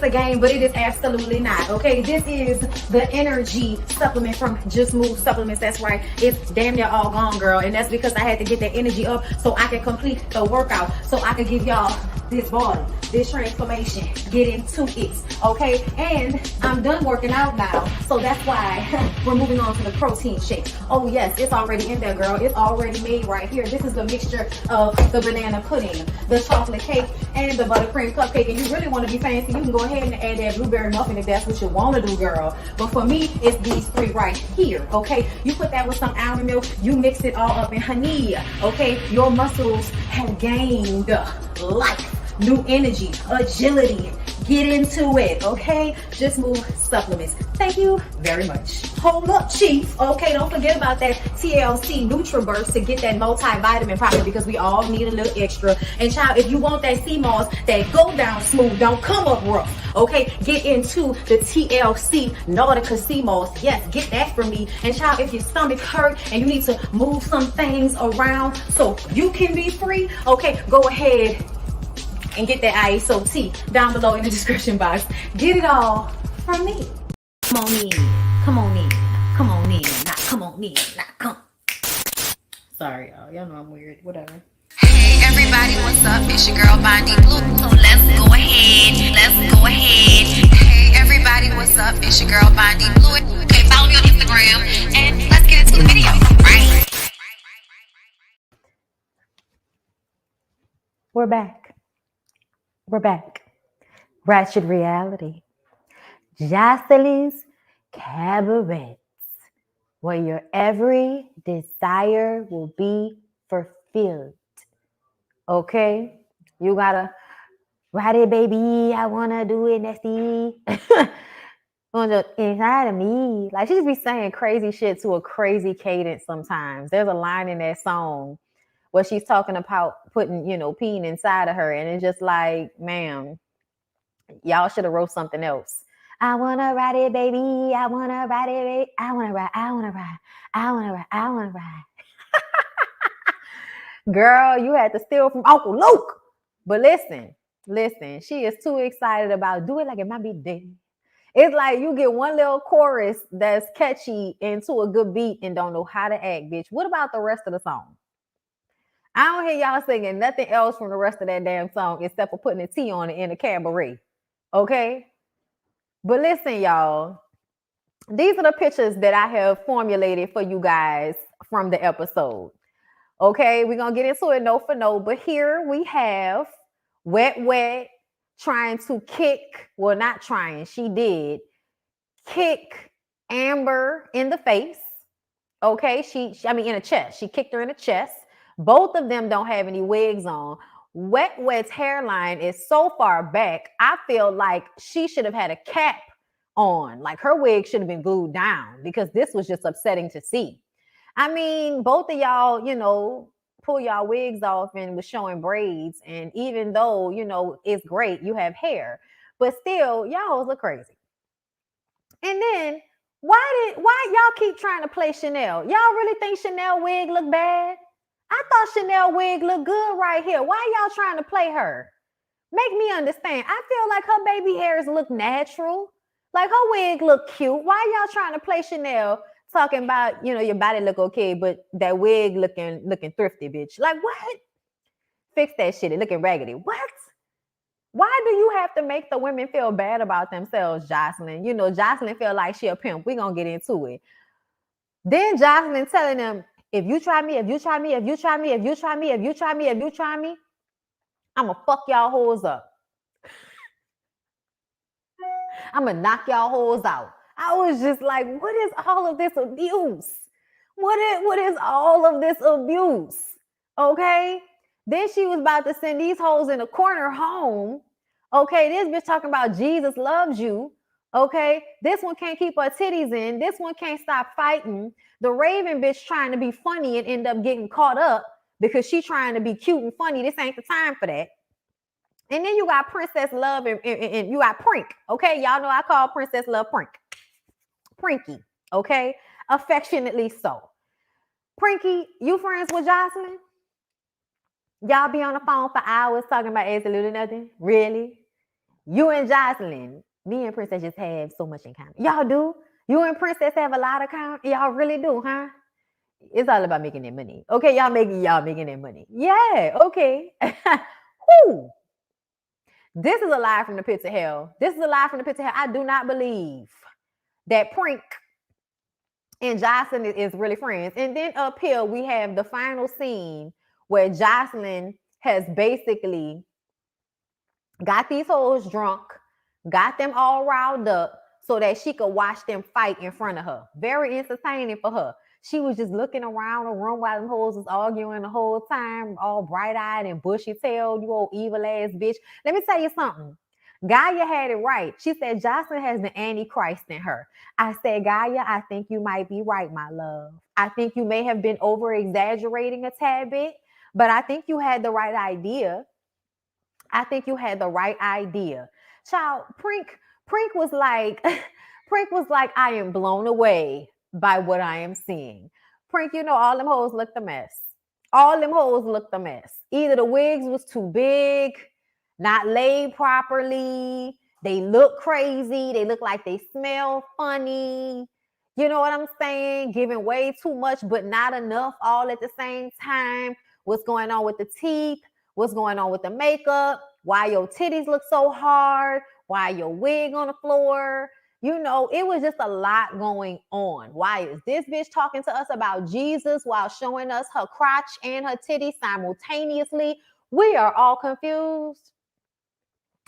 it's a game, but it is absolutely not, okay? This is the energy supplement from Just Move Supplements. That's right. It's damn near all gone, girl. And that's because I had to get that energy up so I can complete the workout, so I can give y'all this body, this transformation, get into it, okay? And I'm done working out now, so that's why we're moving on to the protein shake. Oh yes, it's already in there, girl. It's already made right here. This is the mixture of the banana pudding, the chocolate cake, and the buttercream cupcake. And you really want to be fancy, you can go ahead and add that blueberry muffin if that's what you want to do, girl. But for me, it's these three right here, okay? You put that with some almond milk, you mix it all up in honey, okay? Your muscles have gained life, new energy, agility. Get into it, okay? Just Move Supplements. Thank you very much. Hold up, Chief. Okay, don't forget about that TLC NutriBurst to get that multivitamin probably, because we all need a little extra. And child, if you want that sea moss that go down smooth, don't come up rough, okay? Get into the TLC Nautica sea moss. Yes, get that from me. And child, if your stomach hurt and you need to move some things around so you can be free, okay, go ahead and get that ISO tea down below in the description box. Get it all from me. Come on in, come on in, come on in, not come on in, not come. Sorry, y'all know I'm weird, whatever. Hey everybody, what's up? It's your girl BondyBlue. So let's go ahead. Hey everybody, what's up? It's your girl BondyBlue. Okay, follow me on Instagram and let's get into the video, right? We're back. Ratchet Reality. Jocelyn's Cabarets, where your every desire will be fulfilled. Okay? You gotta ride it, baby. I wanna do it nasty. On the inside of me. Like, she just be saying crazy shit to a crazy cadence sometimes. There's a line in that song where she's talking about putting, peeing inside of her. And it's just like, ma'am, y'all should have wrote something else. I want to ride it, baby. I want to ride it, baby. I want to ride. Girl, you had to steal from Uncle Luke. But listen, she is too excited about do it like it might be day. It's like you get one little chorus that's catchy into a good beat and don't know how to act, bitch. What about the rest of the song? I don't hear y'all singing nothing else from the rest of that damn song except for putting a T on it in a cabaret. Okay? But listen, y'all. These are the pictures that I have formulated for you guys from the episode. Okay? We're going to get into it note for note. But here we have Wet trying to kick. Well, not trying. She did kick Amber in the face. Okay? In the chest. She kicked her in the chest. Both of them don't have any wigs on. Wet's hairline is so far back, I feel like she should have had a cap on. Like, her wig should have been glued down because this was just upsetting to see. I mean, both of y'all, pull y'all wigs off and was showing braids. And even though, it's great, you have hair, but still, y'all look crazy. And then, why y'all keep trying to play Chanel? Y'all really think Chanel wig look bad? I thought Chanel wig looked good right here. Why y'all trying to play her? Make me understand. I feel like her baby hairs look natural. Like, her wig look cute. Why y'all trying to play Chanel talking about, your body look okay, but that wig looking thrifty, bitch? Like, what? Fix that shit. It looking raggedy. What? Why do you have to make the women feel bad about themselves, Jocelyn? Jocelyn feel like she a pimp. We gonna get into it. Then Jocelyn telling them, if you try me, I'm gonna fuck y'all hoes up. I'm gonna knock y'all hoes out. I was just like, what is all of this abuse? What is all of this abuse? Okay? Then she was about to send these hoes in a corner home. Okay, this bitch talking about Jesus loves you. Okay, this one can't keep her titties in. This one can't stop fighting. The Raven bitch trying to be funny and end up getting caught up because she trying to be cute and funny. This ain't the time for that. And then you got Princess Love and you got Prink. Okay, y'all know I call Princess Love Prink. Prinky, okay? Affectionately so. Prinky, you friends with Jocelyn? Y'all be on the phone for hours talking about absolutely nothing? Really? You and Jocelyn, me and Princess just have so much in common. Y'all do? You and Princess have a lot of common? Y'all really do, huh? It's all about making that money. Okay, y'all making that money. Yeah, okay. Whew. This is a lie from the pits of hell. This is a lie from the pits of hell. I do not believe that Prank and Jocelyn is really friends. And then up here, we have the final scene where Jocelyn has basically got these hoes drunk, got them all riled up so that she could watch them fight in front of her. Very entertaining for her. She was just looking around the room while them hoes was arguing the whole time, all bright-eyed and bushy-tailed, you old evil-ass bitch. Let me tell you something. Gaia had it right. She said Jocelyn has the Antichrist in her. I said, Gaia, I think you might be right, my love. I think you may have been over-exaggerating a tad bit, but I think you had the right idea. I think you had the right idea. Child, Prink was like, Prink was like, I am blown away by what I am seeing. Prink, you know, all them hoes looked a mess. All them hoes looked a mess. Either the wigs was too big, not laid properly. They look crazy. They look like they smell funny. You know what I'm saying? Giving way too much, but not enough all at the same time. What's going on with the teeth? What's going on with the makeup? Why your titties look so hard? Why your wig on the floor? You know, it was just a lot going on. Why is this bitch talking to us about Jesus while showing us her crotch and her titties simultaneously? We are all confused.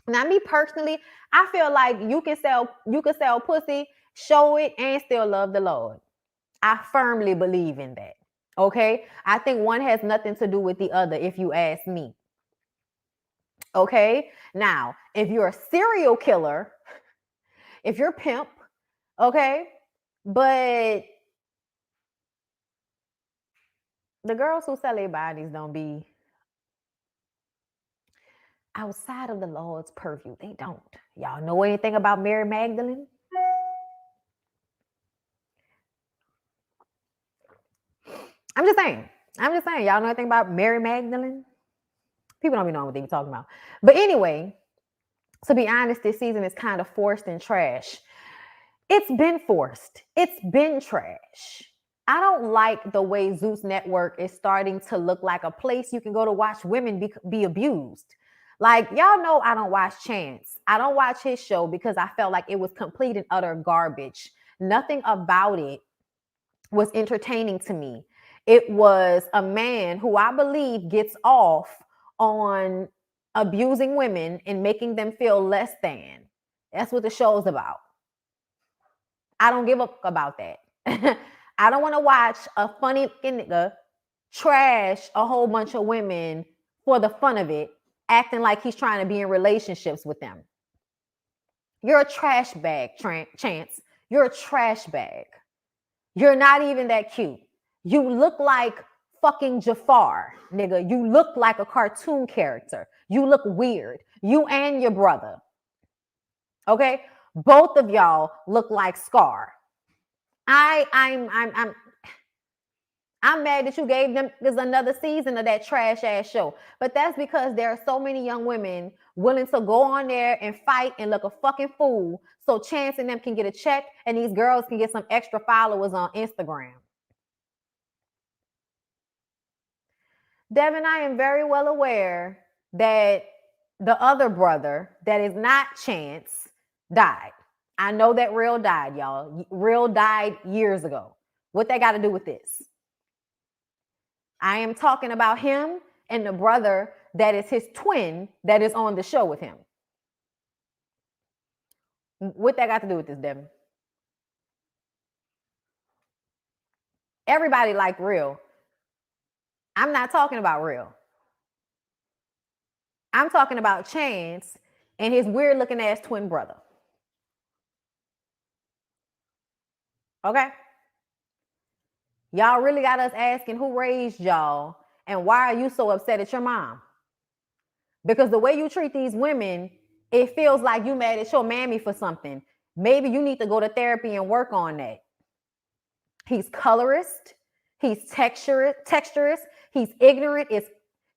Now, me personally, I feel like you can sell pussy, show it, and still love the Lord. I firmly believe in that. Okay? I think one has nothing to do with the other, if you ask me. Okay? Now, if you're a serial killer, if you're a pimp, okay, but the girls who sell their bodies don't be outside of the Lord's purview. They don't. Y'all know anything about Mary Magdalene? I'm just saying. Y'all know anything about Mary Magdalene? People don't be knowing what they be talking about. But anyway, to be honest, this season is kind of forced and trash. It's been forced. It's been trash. I don't like the way Zeus Network is starting to look like a place you can go to watch women be abused. Like, y'all know I don't watch Chance. I don't watch his show because I felt like it was complete and utter garbage. Nothing about it was entertaining to me. It was a man who I believe gets off on abusing women and making them feel less than. That's what the show's about. I don't give a fuck about that. I don't want to watch a funny nigga trash a whole bunch of women for the fun of it, acting like he's trying to be in relationships with them. You're a trash bag, Chance. You're a trash bag. You're not even that cute. You look like fucking Jafar, nigga. You look like a cartoon character. You look weird. You and your brother. Okay? Both of y'all look like Scar. I'm mad that you gave them another season of that trash ass show. But that's because there are so many young women willing to go on there and fight and look a fucking fool so Chance and them can get a check and these girls can get some extra followers on Instagram. Devin, I am very well aware that the other brother that is not Chance died. I know that Real died, y'all. Real died years ago. What they got to do with this? I am talking about him and the brother that is his twin that is on the show with him. What that got to do with this, Devin? Everybody liked Real. I'm not talking about Real. I'm talking about Chance and his weird looking ass twin brother. Okay? Y'all really got us asking who raised y'all and why are you so upset at your mom? Because the way you treat these women, it feels like you mad at your mammy for something. Maybe you need to go to therapy and work on that. He's colorist. He's texturist. He's ignorant.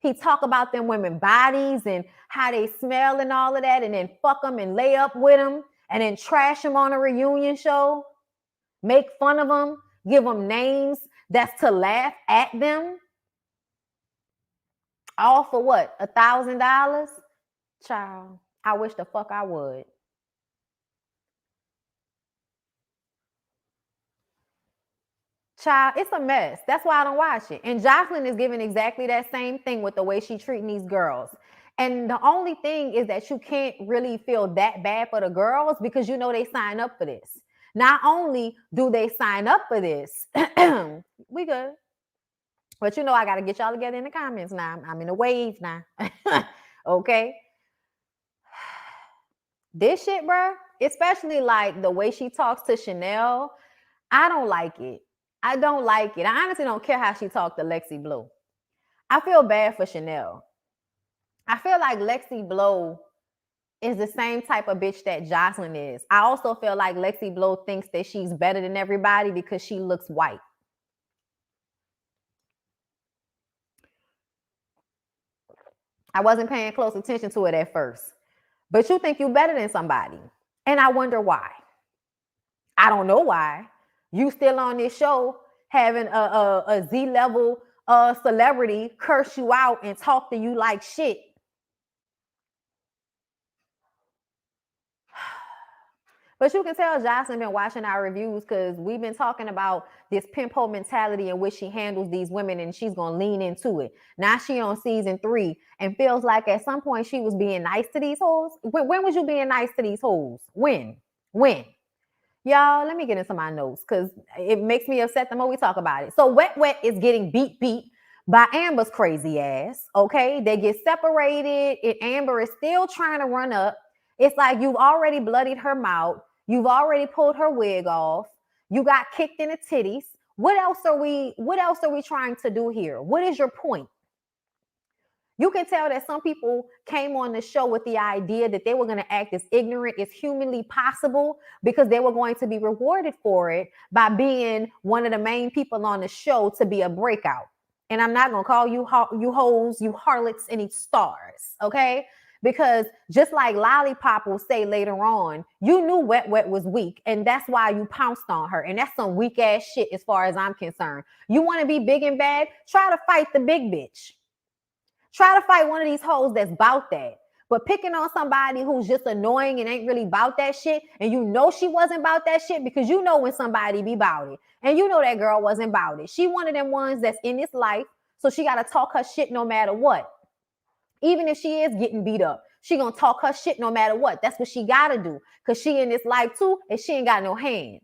He talk about them women bodies and how they smell and all of that, and then fuck them and lay up with them and then trash them on a reunion show, make fun of them, give them names that's to laugh at them. All for what? $1,000? Child, I wish the fuck I would. Child, it's a mess. That's why I don't watch it. And Jocelyn is giving exactly that same thing with the way she treating these girls. And the only thing is that you can't really feel that bad for the girls because you know they sign up for this. Not only do they sign up for this, we good. But you know I got to get y'all together in the comments now. I'm in a wave now. Okay? This shit, bro, especially like the way she talks to Chanel, I don't like it. I don't like it. I honestly don't care how she talked to Lexi Blue. I feel bad for Chanel. I feel like Lexi Blue is the same type of bitch that Jocelyn is. I also feel like Lexi Blue thinks that she's better than everybody because she looks white. I wasn't paying close attention to it at first. But you think you're better than somebody. And I wonder why. I don't know why. You still on this show having a Z-level celebrity curse you out and talk to you like shit. But you can tell Jocelyn been watching our reviews because we've been talking about this pimp hoe mentality in which she handles these women and she's going to lean into it. Now she on season 3 and feels like at some point she was being nice to these hoes. When was you being nice to these hoes? When? Y'all, let me get into my notes because it makes me upset the more we talk about it. So Wet Wet is getting beat by Amber's crazy ass, okay? They get separated and Amber is still trying to run up. It's like you've already bloodied her mouth. You've already pulled her wig off. You got kicked in the titties. What else are we trying to do here? What is your point? You can tell that some people came on the show with the idea that they were going to act as ignorant as humanly possible because they were going to be rewarded for it by being one of the main people on the show to be a breakout. And I'm not going to call you hoes, you harlots, any stars, okay? Because just like Lollipop will say later on, you knew Wet Wet was weak, and that's why you pounced on her. And that's some weak ass shit as far as I'm concerned. You want to be big and bad? Try to fight the big bitch. Try to fight one of these hoes that's about that. But picking on somebody who's just annoying and ain't really about that shit, and you know she wasn't about that shit because you know when somebody be about it. And you know that girl wasn't about it. She one of them ones that's in this life, so she got to talk her shit no matter what. Even if she is getting beat up, she gonna talk her shit no matter what. That's what she gotta do because she in this life too, and she ain't got no hands.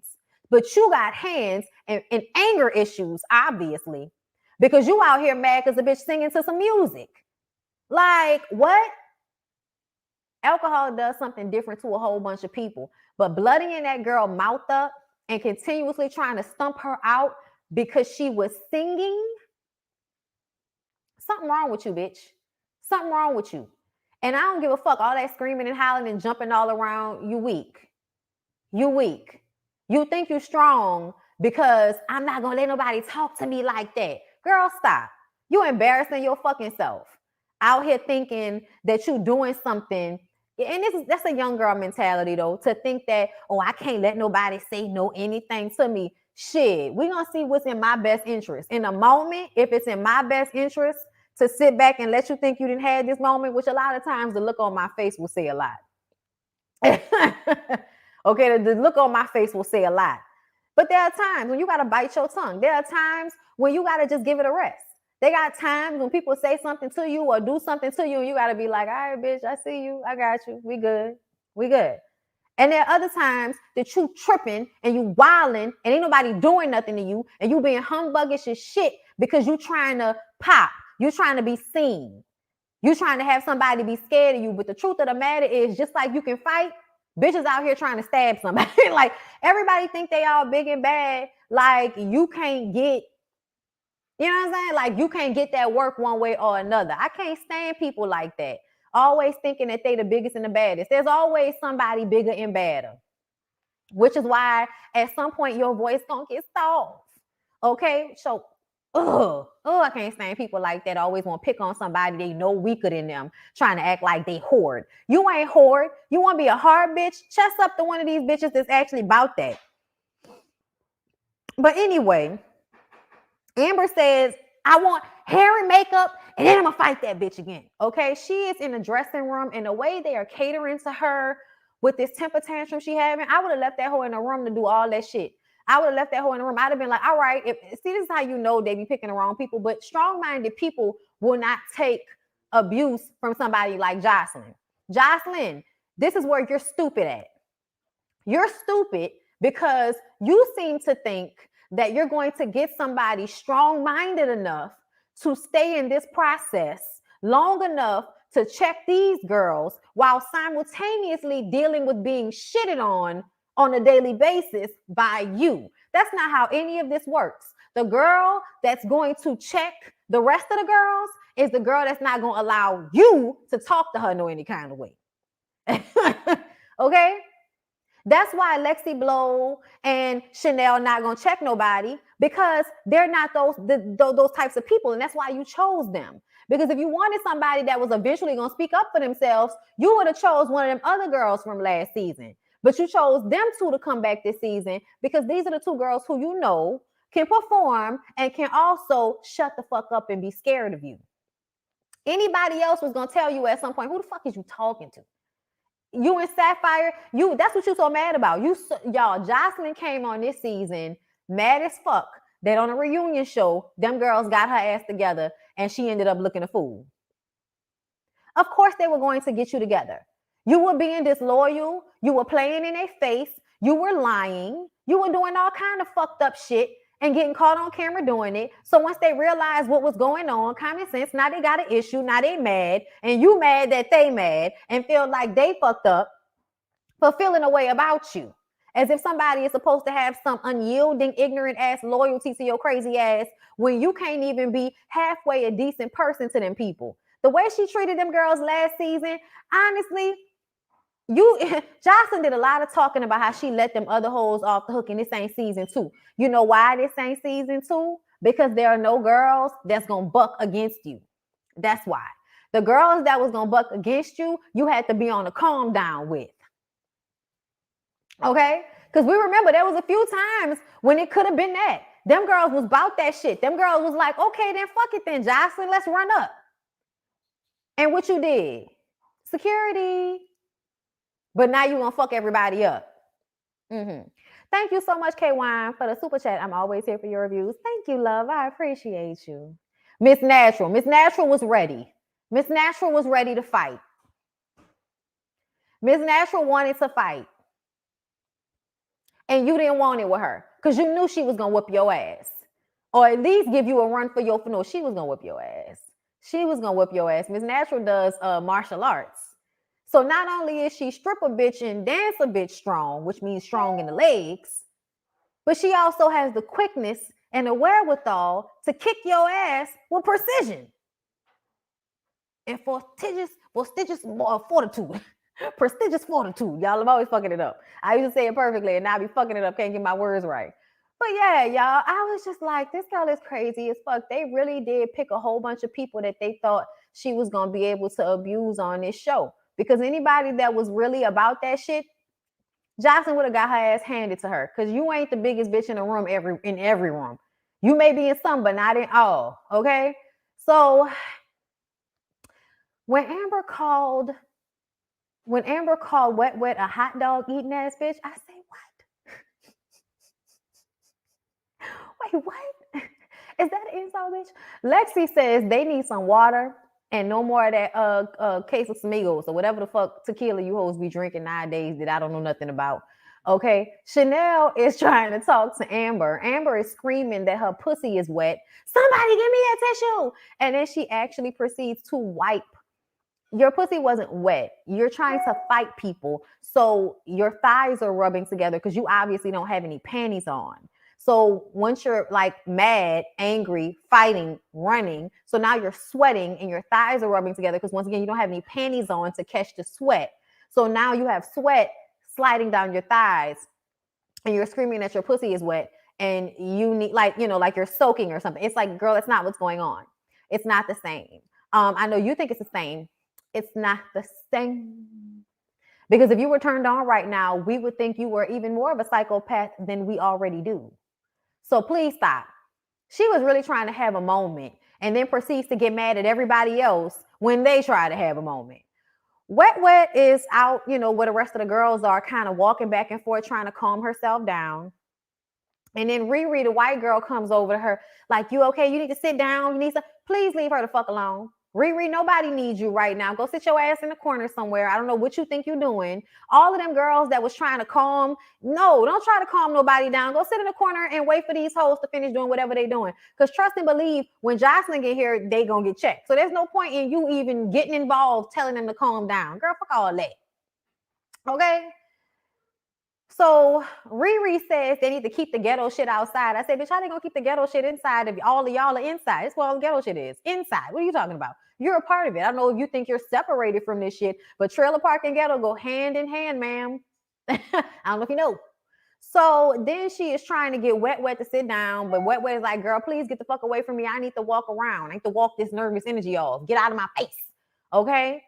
But you got hands and anger issues, obviously, because you out here mad because the bitch singing to some music. Like, what? Alcohol does something different to a whole bunch of people. But bloodying that girl mouth up and continuously trying to stump her out because she was singing, something wrong with you, bitch. Something wrong with you. And I don't give a fuck. All that screaming and howling and jumping all around, you weak. You weak. You think you're strong because I'm not going to let nobody talk to me like that. Girl, stop. You embarrassing your fucking self. Out here thinking that you doing something. And that's a young girl mentality, though, to think that, oh, I can't let nobody say no anything to me. Shit, we're going to see what's in my best interest. In a moment, if it's in my best interest to sit back and let you think you didn't have this moment, which a lot of times the look on my face will say a lot. Okay, the look on my face will say a lot. But there are times when you got to bite your tongue. There are times when you got to just give it a rest. They got times when people say something to you or do something to you, and you got to be like, all right, bitch, I see you. I got you. We good. We good. And there are other times that you tripping and you wilding and ain't nobody doing nothing to you, and you being humbuggish as shit because you trying to pop. You trying to be seen. You trying to have somebody be scared of you. But the truth of the matter is, just like you can fight, bitches out here trying to stab somebody. Like, everybody think they all big and bad. Like, you can't get, you know what I'm saying? Like, you can't get that work one way or another. I can't stand people like that. Always thinking that they the biggest and the baddest. There's always somebody bigger and badder. Which is why at some point your voice gonna get soft. Okay? So I can't stand people like that. Always want to pick on somebody they know weaker than them, trying to act like they hoard. You ain't hoard. You want to be a hard bitch? Chest up to one of these bitches that's actually about that. But anyway, Amber says, I want hair and makeup, and then I'm gonna fight that bitch again. Okay, she is in the dressing room, and the way they are catering to her with this temper tantrum she having, I would have left that hoe in the room to do all that shit. I would have left that hoe in the room. I'd have been like, all right, see, this is how you know they be picking the wrong people. But strong-minded people will not take abuse from somebody like Jocelyn. Jocelyn, this is where you're stupid at. You're stupid because you seem to think that you're going to get somebody strong-minded enough to stay in this process long enough to check these girls while simultaneously dealing with being shitted on a daily basis by you. That's not how any of this works. The girl that's going to check the rest of the girls is the girl that's not going to allow you to talk to her no any kind of way. Okay? That's why Lexi Blow and Chanel not gonna check nobody, because they're not those types of people, and that's why you chose them. Because if you wanted somebody that was eventually gonna speak up for themselves, you would have chose one of them other girls from last season. But you chose them two to come back this season because these are the two girls who you know can perform and can also shut the fuck up and be scared of you. Anybody else was gonna tell you at some point, who the fuck is you talking to? You and Sapphire, that's what you so mad about. Y'all, Jocelyn came on this season mad as fuck that on a reunion show, them girls got her ass together and she ended up looking a fool. Of course they were going to get you together. You were being disloyal. You were playing in their face. You were lying. You were doing all kind of fucked up shit and getting caught on camera doing it. So once they realized what was going on, common sense, now they got an issue, now they mad, and you mad that they mad and feel like they fucked up for feeling a way about you. As if somebody is supposed to have some unyielding, ignorant ass loyalty to your crazy ass when you can't even be halfway a decent person to them people. The way she treated them girls last season, honestly, Jocelyn did a lot of talking about how she let them other hoes off the hook, and this ain't season 2. You know why this ain't season 2? Because there are no girls that's gonna buck against you. That's why. The girls that was gonna buck against you, you had to be on a calm down with. Okay? Because we remember there was a few times when it could have been that. Them girls was about that shit. Them girls was like, okay, then fuck it then, Jocelyn, let's run up. And what you did? Security. But now you gonna fuck everybody up. Thank you so much, K-Wine, for the super chat. I'm always here for your reviews. Thank you, love. I appreciate you. Miss Natural. Miss Natural was ready. Miss Natural was ready to fight. Miss Natural wanted to fight. And you didn't want it with her because you knew she was gonna whip your ass. Or at least give you a run for your no, she was gonna whip your ass. She was gonna whip your ass. Miss Natural does martial arts. So not only is she strip a bitch and dance a bitch strong, which means strong in the legs, but she also has the quickness and the wherewithal to kick your ass with precision and fortuitous fortitude. Prestigious fortitude. Y'all, I'm always fucking it up. I used to say it perfectly and now I be fucking it up, can't get my words right. But yeah, y'all, I was just like, this girl is crazy as fuck. They really did pick a whole bunch of people that they thought she was going to be able to abuse on this show. Because anybody that was really about that shit, Jocelyn would have got her ass handed to her. Because you ain't the biggest bitch in the room in every room. You may be in some, but not in all. Okay? So when Amber called Wet a hot dog eating ass bitch, I say, what? Wait, what? Is that an insult, bitch? Lexi says they need some water and no more of that case of Smigos or whatever the fuck tequila you hoes be drinking nowadays that I don't know nothing about. Okay, Chanel is trying to talk to Amber. Amber is screaming that her pussy is wet. Somebody give me that tissue. And then she actually proceeds to wipe. Your pussy wasn't wet. You're trying to fight people. So your thighs are rubbing together because you obviously don't have any panties on. So once you're like mad, angry, fighting, running, so now you're sweating and your thighs are rubbing together because once again, you don't have any panties on to catch the sweat. So now you have sweat sliding down your thighs and you're screaming that your pussy is wet. and you need like, like you're soaking or something. It's like, girl, it's not what's going on. It's not the same. I know you think it's the same. It's not the same. Because if you were turned on right now, we would think you were even more of a psychopath than we already do. So please stop. She was really trying to have a moment and then proceeds to get mad at everybody else when they try to have a moment. Wet is out, where the rest of the girls are, kind of walking back and forth, trying to calm herself down. And then Riri, the white girl, comes over to her like, you okay? You need to sit down. You need to, please leave her the fuck alone. Riri, nobody needs you right now. Go sit your ass in the corner somewhere. I don't know what you think you're doing. All of them girls that was trying to calm, no, don't try to calm nobody down. Go sit in the corner and wait for these hoes to finish doing whatever they're doing. Because trust and believe, when Jocelyn get here, they gonna get checked. So there's no point in you even getting involved, telling them to calm down. Girl, fuck all that. Okay? So Riri says they need to keep the ghetto shit outside. I said, bitch, how they gonna keep the ghetto shit inside if all of y'all are inside? That's what all the ghetto shit is. Inside. What are you talking about? You're a part of it. I don't know if you think you're separated from this shit, but trailer park and ghetto go hand in hand, ma'am. I don't know if you know. So then she is trying to get Wet to sit down, but Wet is like, girl, please get the fuck away from me. I need to walk around. I need to walk this nervous energy off. Get out of my face. Okay?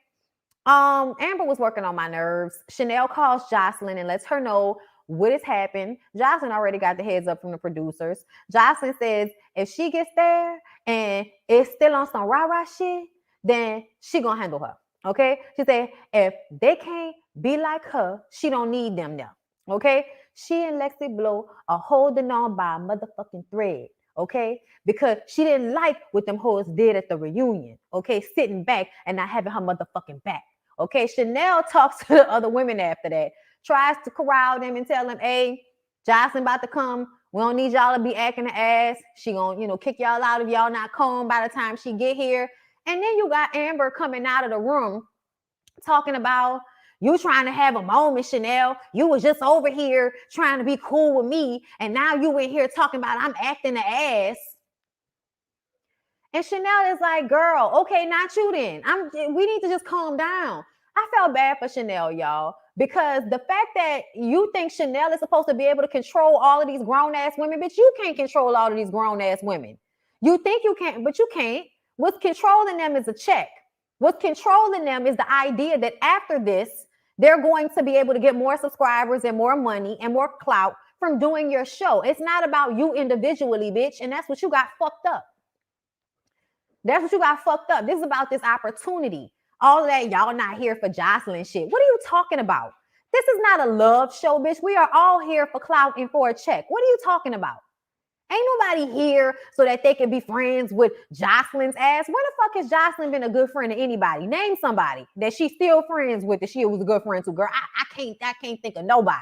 Amber was working on my nerves. Chanel calls Jocelyn and lets her know what has happened. Jocelyn already got the heads up from the producers. Jocelyn says if she gets there and it's still on some rah-rah shit, then she gonna handle her. Okay? She said if they can't be like her, she don't need them now. Okay? She and Lexi Blue are holding on by a motherfucking thread. Okay, because she didn't like what them hoes did at the reunion. Okay, sitting back and not having her motherfucking back. Okay, Chanel talks to the other women after that, tries to corral them and tell them, hey, Jocelyn about to come. We don't need y'all to be acting the ass. She gonna, kick y'all out if y'all not calm by the time she get here. And then you got Amber coming out of the room talking about you trying to have a moment, Chanel. You was just over here trying to be cool with me, and now you in here talking about I'm acting the ass. And Chanel is like, girl, okay, not you then. We need to just calm down. I felt bad for Chanel, y'all, because the fact that you think Chanel is supposed to be able to control all of these grown-ass women, bitch, you can't control all of these grown-ass women. You think you can, but you can't. What's controlling them is a check. What's controlling them is the idea that after this, they're going to be able to get more subscribers and more money and more clout from doing your show. It's not about you individually, bitch, and that's what you got fucked up. That's what you got fucked up. This is about this opportunity. All of that, y'all not here for Jocelyn shit. What are you talking about? This is not a love show, bitch. We are all here for clout and for a check. What are you talking about? Ain't nobody here so that they can be friends with Jocelyn's ass. When the fuck has Jocelyn been a good friend to anybody? Name somebody that she's still friends with that she was a good friend to. Girl, I can't think of nobody.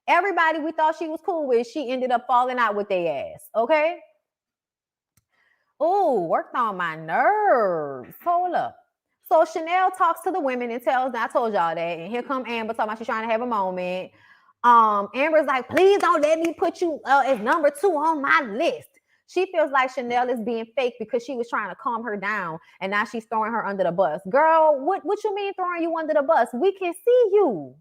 Everybody we thought she was cool with, she ended up falling out with their ass. Okay? Oh, worked on my nerves. Hold up. So Chanel talks to the women and tells them, I told y'all that. And here come Amber talking about she's trying to have a moment. Amber's like, please don't let me put you as number 2 on my list. She feels like Chanel is being fake because she was trying to calm her down and now she's throwing her under the bus. Girl, what you mean throwing you under the bus? We can see you.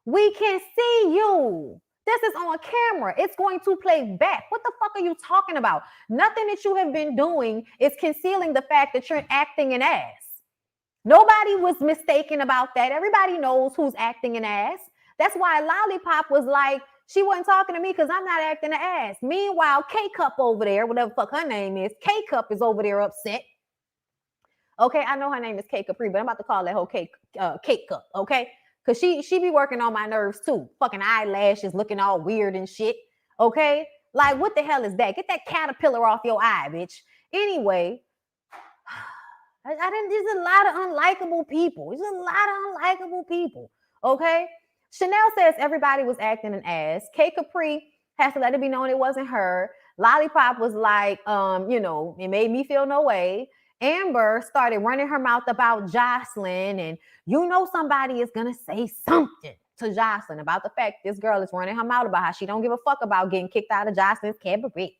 We can see you. This is on camera. It's going to play back. What the fuck are you talking about? Nothing that you have been doing is concealing the fact that you're acting an ass. Nobody was mistaken about that. Everybody knows who's acting an ass. That's why Lollipop was like, she wasn't talking to me because I'm not acting an ass. Meanwhile, K-Cup over there, whatever the fuck her name is, K-Cup is over there upset. Okay, I know her name is K-Capri, but I'm about to call that whole K-Cup, okay? Because she be working on my nerves too. Fucking eyelashes looking all weird and shit, okay? Like, what the hell is that? Get that caterpillar off your eye, bitch. Anyway, there's a lot of unlikable people. There's a lot of unlikable people, okay? Chanel says everybody was acting an ass. K Capri has to let it be known it wasn't her. Lollipop was like, it made me feel no way. Amber started running her mouth about Jocelyn, and somebody is gonna say something to Jocelyn about the fact this girl is running her mouth about how she don't give a fuck about getting kicked out of Jocelyn's cabaret.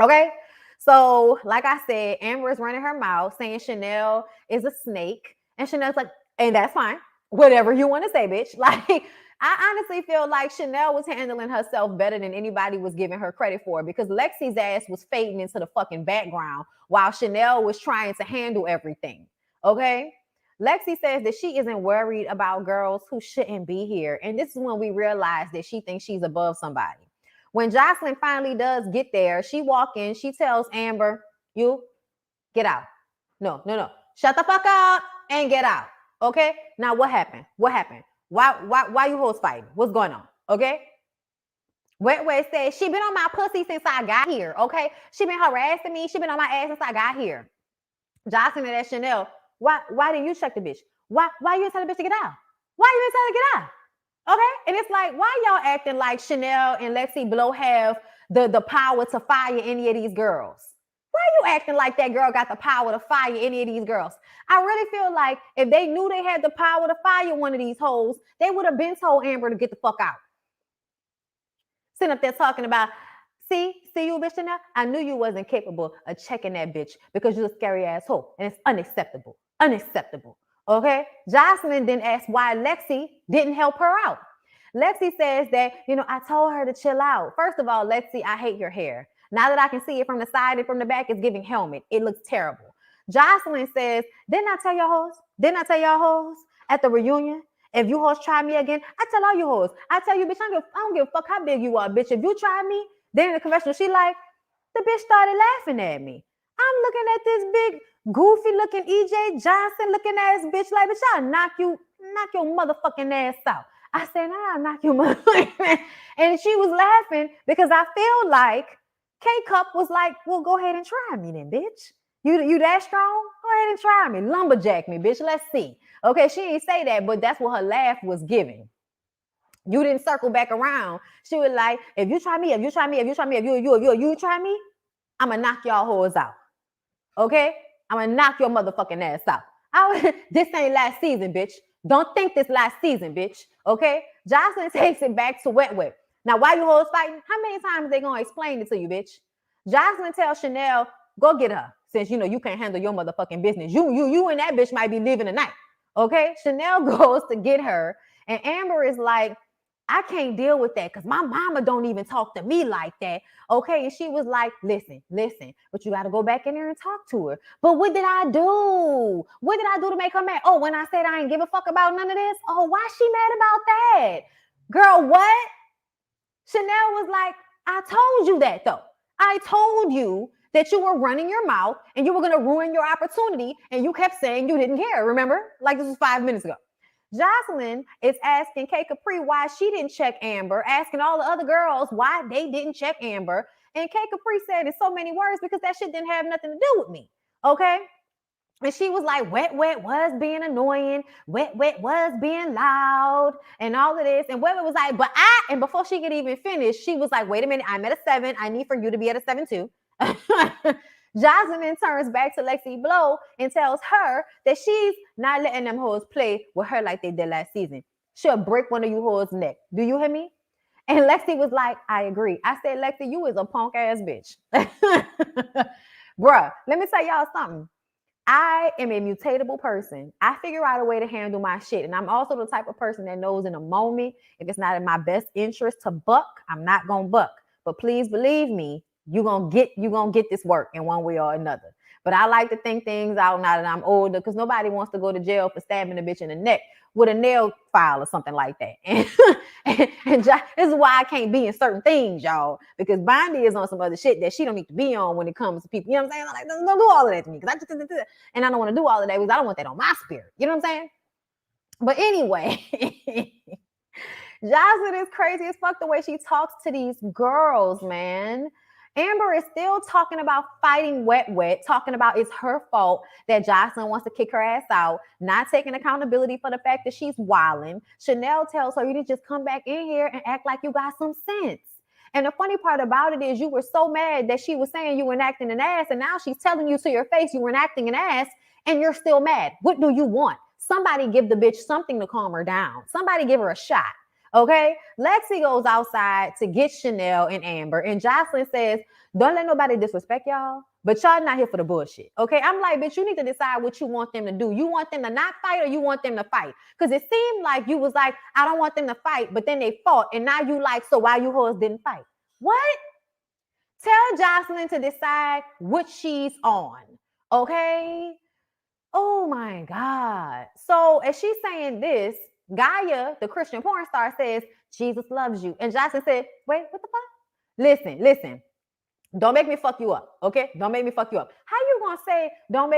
Okay? So, like I said, Amber is running her mouth saying Chanel is a snake. And Chanel's like, and that's fine. Whatever you want to say, bitch. Like, I honestly feel like Chanel was handling herself better than anybody was giving her credit for, because Lexi's ass was fading into the fucking background while Chanel was trying to handle everything. Okay? Lexi says that she isn't worried about girls who shouldn't be here. And this is when we realize that she thinks she's above somebody. When Jocelyn finally does get there, she walks in, she tells Amber, you get out. No, no, no. Shut the fuck up and get out. Okay? Now what happened? What happened? Why you hoes fighting? What's going on? Okay? Wet says she been on my pussy since I got here. Okay? She been harassing me. She been on my ass since I got here. Jocelyn and that Chanel, why didn't you check the bitch? Why you didn't tell the bitch to get out? Why you didn't tell her to get out? Okay? And it's like, why y'all acting like Chanel and Lexi Blow have the power to fire any of these girls? Why are you acting like that girl got the power to fire any of these girls? I really feel like if they knew they had the power to fire one of these hoes, they would have been told Amber to get the fuck out. Sitting up there talking about, see you bitch in there? I knew you wasn't capable of checking that bitch because you're a scary asshole, and it's unacceptable. Unacceptable. Okay? Jocelyn then asked why Lexi didn't help her out. Lexi says that, I told her to chill out. First of all, Lexi, I hate your hair. Now that I can see it from the side and from the back, it's giving helmet. It looks terrible. Jocelyn says, didn't I tell y'all hoes at the reunion? If you hoes try me again, I tell all you hoes. I tell you, bitch, I don't give a fuck how big you are, bitch. If you try me, then in the confessional, she like, the bitch started laughing at me. I'm looking at this big, goofy looking EJ Johnson looking ass bitch like, bitch, I'll knock your motherfucking ass out. I said, nah, I'll knock your motherfucking. And she was laughing because I feel like K-Cup was like, well, go ahead and try me then, bitch. You that strong? Go ahead and try me. Lumberjack me, bitch. Let's see. Okay, she didn't say that, but that's what her laugh was giving. You didn't circle back around. She was like, if you try me, if you try me, I'm going to knock y'all hoes out. Okay? I'm going to knock your motherfucking ass out. This ain't last season, bitch. Don't think this last season, bitch. Okay? Jocelyn takes it back to Wet. Now, why you hoes fighting? How many times they going to explain it to you, bitch? Jocelyn tells Chanel, go get her. Since, you can't handle your motherfucking business. You and that bitch might be leaving tonight. Okay? Chanel goes to get her. And Amber is like, I can't deal with that because my mama don't even talk to me like that. Okay. And she was like, listen, but you got to go back in there and talk to her. But what did I do? What did I do to make her mad? Oh, when I said I ain't give a fuck about none of this. Oh, why she mad about that? Girl, what? Chanel was like, I told you that though. I told you that you were running your mouth and you were going to ruin your opportunity. And you kept saying you didn't care. Remember? Like this was 5 minutes ago. Jocelyn is asking K Capri why she didn't check Amber, asking all the other girls why they didn't check Amber. And K Capri said in so many words, because that shit didn't have nothing to do with me. Okay? And she was like, Wet was being annoying. Wet was being loud and all of this. And Wet was like, and before she could even finish, she was like, wait a minute, I'm at a 7. I need for you to be at a 7 too. Jocelyn turns back to Lexi Blow and tells her that she's not letting them hoes play with her like they did last season. She'll break one of you hoes' neck. Do you hear me? And Lexi was like, I agree. I said, Lexi, you is a punk ass bitch. Bruh, let me tell y'all something. I am a mutatable person. I figure out a way to handle my shit. And I'm also the type of person that knows in a moment, if it's not in my best interest to buck, I'm not going to buck. But please believe me, you're gonna get this work in one way or another. But I like to think things out now that I'm older, because nobody wants to go to jail for stabbing a bitch in the neck with a nail file or something like that. And this is why I can't be in certain things, y'all, because Bondi is on some other shit that she don't need to be on when it comes to people. You know what I'm saying? Like, don't do all of that to me, and I don't want to do all of that because I don't want that on my spirit. You know what I'm saying? But anyway. Jocelyn is crazy as fuck the way she talks to these girls, man. Amber is still talking about fighting Wet, talking about it's her fault that Jocelyn wants to kick her ass out, not taking accountability for the fact that she's wilding. Chanel tells her, you need to just come back in here and act like you got some sense. And the funny part about it is you were so mad that she was saying you were enacting an ass, and now she's telling you to your face you were enacting an ass, and you're still mad. What do you want? Somebody give the bitch something to calm her down. Somebody give her a shot. Okay, Lexi goes outside to get Chanel and Amber, and Jocelyn says, don't let nobody disrespect y'all. But y'all not here for the bullshit. Okay. I'm like, bitch, you need to decide what you want them to do. You want them to not fight or you want them to fight? Because it seemed like you was like, I don't want them to fight, but then they fought. And now you like, so why you hoes didn't fight? What? Tell Jocelyn to decide what she's on. Okay. Oh my God. So as she's saying this, Gaia, the Christian porn star, says, Jesus loves you. And Jocelyn said, wait, what the fuck? Listen. Don't make me fuck you up. Okay? Don't make me fuck you up. How you gonna say don't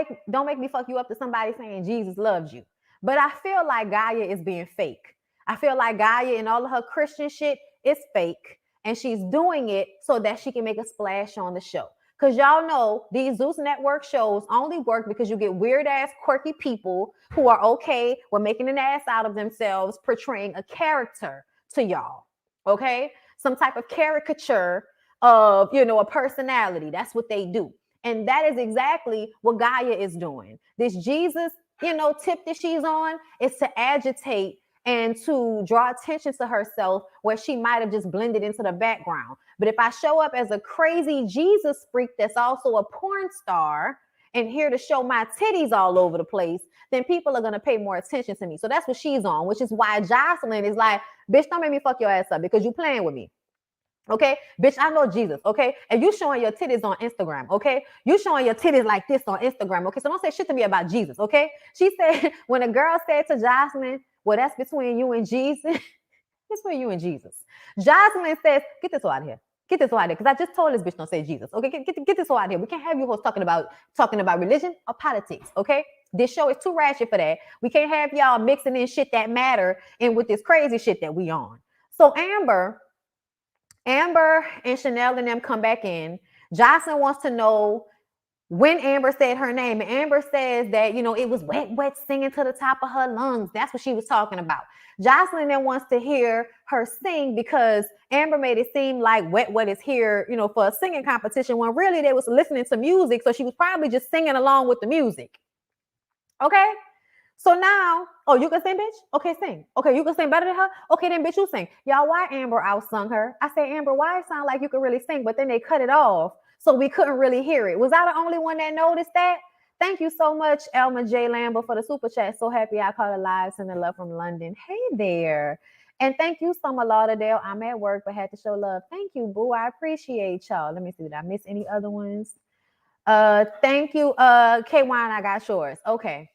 make me fuck you up to somebody saying Jesus loves you? But I feel like Gaia is being fake. I feel like Gaia and all of her Christian shit is fake. And she's doing it so that she can make a splash on the show. Because y'all know these Zeus Network shows only work because you get weird ass, quirky people who are okay with making an ass out of themselves, portraying a character to y'all. Okay? Some type of caricature of, a personality. That's what they do. And that is exactly what Gaia is doing. This Jesus, tip that she's on is to agitate and to draw attention to herself where she might have just blended into the background. But if I show up as a crazy Jesus freak that's also a porn star and here to show my titties all over the place, then people are going to pay more attention to me. So that's what she's on, which is why Jocelyn is like, bitch, don't make me fuck your ass up because you playing with me. Okay, bitch, I know Jesus. Okay, and you showing your titties on Instagram. Okay, you showing your titties like this on Instagram. Okay, so don't say shit to me about Jesus. Okay, she said when a girl said to Jocelyn, well, that's between you and Jesus. It's between you and Jesus. Jocelyn says, get this out of here. Get this out of here. Because I just told this bitch don't say Jesus. Okay, get this out of here. We can't have you hoes talking about religion or politics. Okay, this show is too ratchet for that. We can't have y'all mixing in shit that matter and with this crazy shit that we on. So Amber and Chanel and them come back in. Jocelyn wants to know when Amber said her name. And Amber says that, it was wet singing to the top of her lungs. That's what she was talking about. Jocelyn then wants to hear her sing because Amber made it seem like wet is here, for a singing competition when really they was listening to music. So she was probably just singing along with the music. Okay? So now, oh, you can sing, bitch? Okay, sing. Okay, you can sing better than her? Okay, then, bitch, you sing. Y'all, why Amber outsung her? I said, Amber, why it sound like you could really sing, but then they cut it off, so we couldn't really hear it. Was I the only one that noticed that? Thank you so much, Elma J. Lambert, for the super chat. So happy I caught a live, sending love from London. Hey there. And thank you, Summer Lauderdale. I'm at work, but had to show love. Thank you, boo. I appreciate y'all. Let me see. Did I miss any other ones? Thank you, K-Wine. I got yours. Okay.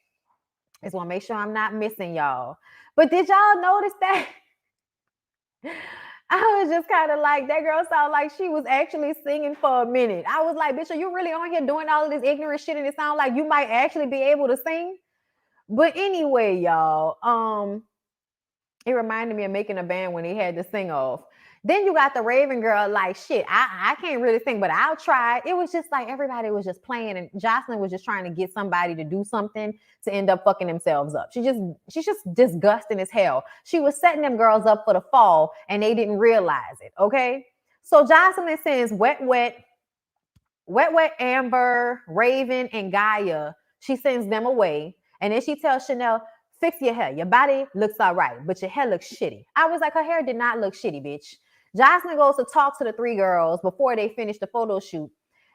Just want to make sure I'm not missing y'all. But did y'all notice that? I was just kind of like, that girl sounded like she was actually singing for a minute. I was like, bitch, are you really on here doing all of this ignorant shit? And it sounds like you might actually be able to sing. But anyway, y'all, it reminded me of Making a Band when he had to sing off. Then you got the Raven girl, like, shit, I can't really sing, but I'll try. It was just like everybody was just playing, and Jocelyn was just trying to get somebody to do something to end up fucking themselves up. She's just disgusting as hell. She was setting them girls up for the fall, and they didn't realize it, okay? So Jocelyn sends Wet, Amber, Raven, and Gaia. She sends them away, and then she tells Chanel, fix your hair. Your body looks all right, but your hair looks shitty. I was like, her hair did not look shitty, bitch. Jocelyn goes to talk to the three girls before they finish the photo shoot.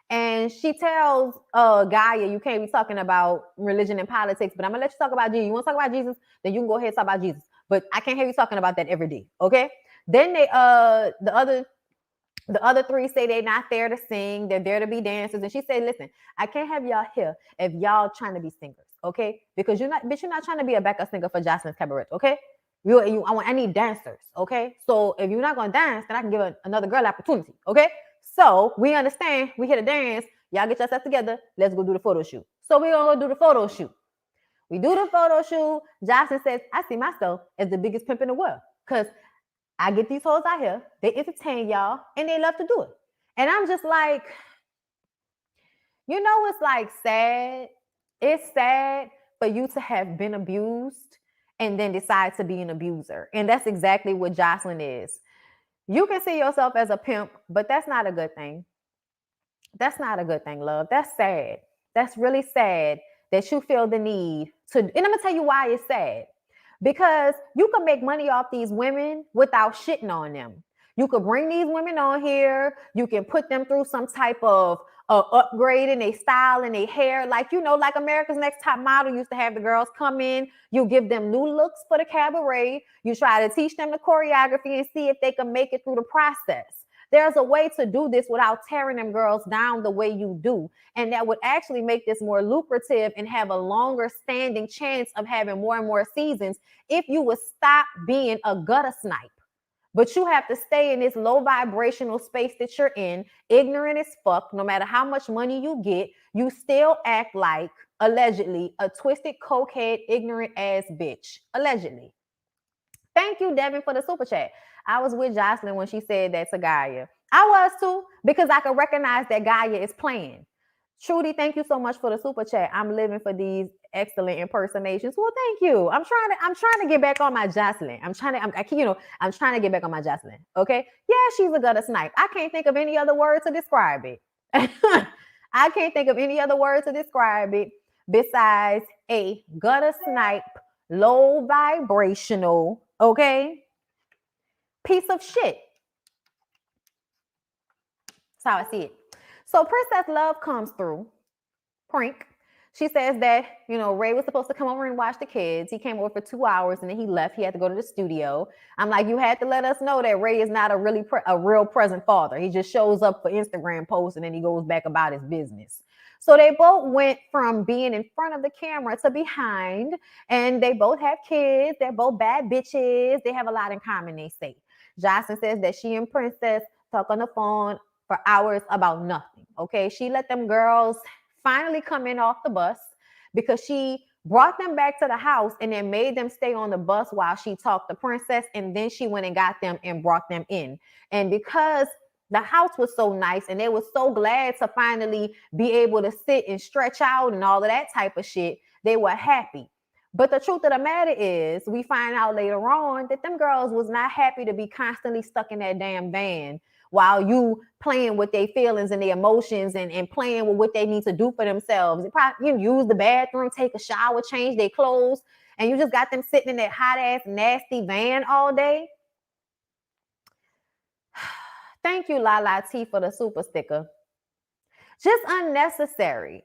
And she tells Gaia, you can't be talking about religion and politics, but I'm going to let you talk about Jesus. You want to talk about Jesus? Then you can go ahead and talk about Jesus. But I can't have you talking about that every day, okay? Then they, the other three say they're not there to sing. They're there to be dancers. And she said, listen, I can't have y'all here if y'all trying to be singers, okay? Because you're not trying to be a backup singer for Jocelyn's Cabaret, okay? I need dancers, okay? So if you're not going to dance, then I can give another girl opportunity, okay? So we understand. We here to dance. Y'all get yourself together. Let's go do the photo shoot. So we're going to go do the photo shoot. We do the photo shoot. Jocelyn says, I see myself as the biggest pimp in the world because I get these hoes out here. They entertain y'all, and they love to do it. And I'm just like, it's like sad. It's sad for you to have been abused and then decide to be an abuser. And that's exactly what Jocelyn is. You can see yourself as a pimp, but that's not a good thing. That's not a good thing, love. That's sad. That's really sad that you feel the need to. And I'm going to tell you why it's sad. Because you can make money off these women without shitting on them. You could bring these women on here. You can put them through some type of upgrading their style and their hair. Like, you know, like America's Next Top Model used to have the girls come in. You give them new looks for the cabaret. You try to teach them the choreography and see if they can make it through the process. There's a way to do this without tearing them girls down the way you do. And that would actually make this more lucrative and have a longer standing chance of having more and more seasons if you would stop being a gutter snipe. But you have to stay in this low vibrational space that you're in, ignorant as fuck. No matter how much money you get, you still act like, allegedly, a twisted, cokehead, ignorant ass bitch. Allegedly. Thank you, Devin, for the super chat. I was with Jocelyn when she said that to Gaia. I was too, because I could recognize that Gaia is playing. Trudy, thank you so much for the super chat. I'm living for these excellent impersonations. Well, thank you. I'm trying to get back on my Jocelyn. I'm trying to get back on my Jocelyn. Okay. Yeah, she's a gutter snipe. I can't think of any other word to describe it. I can't think of any other word to describe it besides a gutter snipe, low vibrational, okay, piece of shit. That's how I see it. So Princess Love comes through. Prank. She says that, you know, Ray was supposed to come over and watch the kids. He came over for 2 hours and then he left. He had to go to the studio. I'm like, you had to let us know that Ray is not a real present father. He just shows up for Instagram posts and then he goes back about his business. So they both went from being in front of the camera to behind, and they both have kids. They're both bad bitches. They have a lot in common, they say. Jocelyn says that she and Princess talk on the phone for hours about nothing. Okay, she let them girls finally come in off the bus because she brought them back to the house and then made them stay on the bus while she talked to Princess, and then she went and got them and brought them in. And because the house was so nice and they were so glad to finally be able to sit and stretch out and all of that type of shit, they were happy. But the truth of the matter is, we find out later on that them girls was not happy to be constantly stuck in that damn van while you playing with their feelings and their emotions and playing with what they need to do for themselves. They probably, you use the bathroom, take a shower, change their clothes, and you just got them sitting in that hot ass nasty van all day. Thank you, Lala T, for the super sticker. Just unnecessary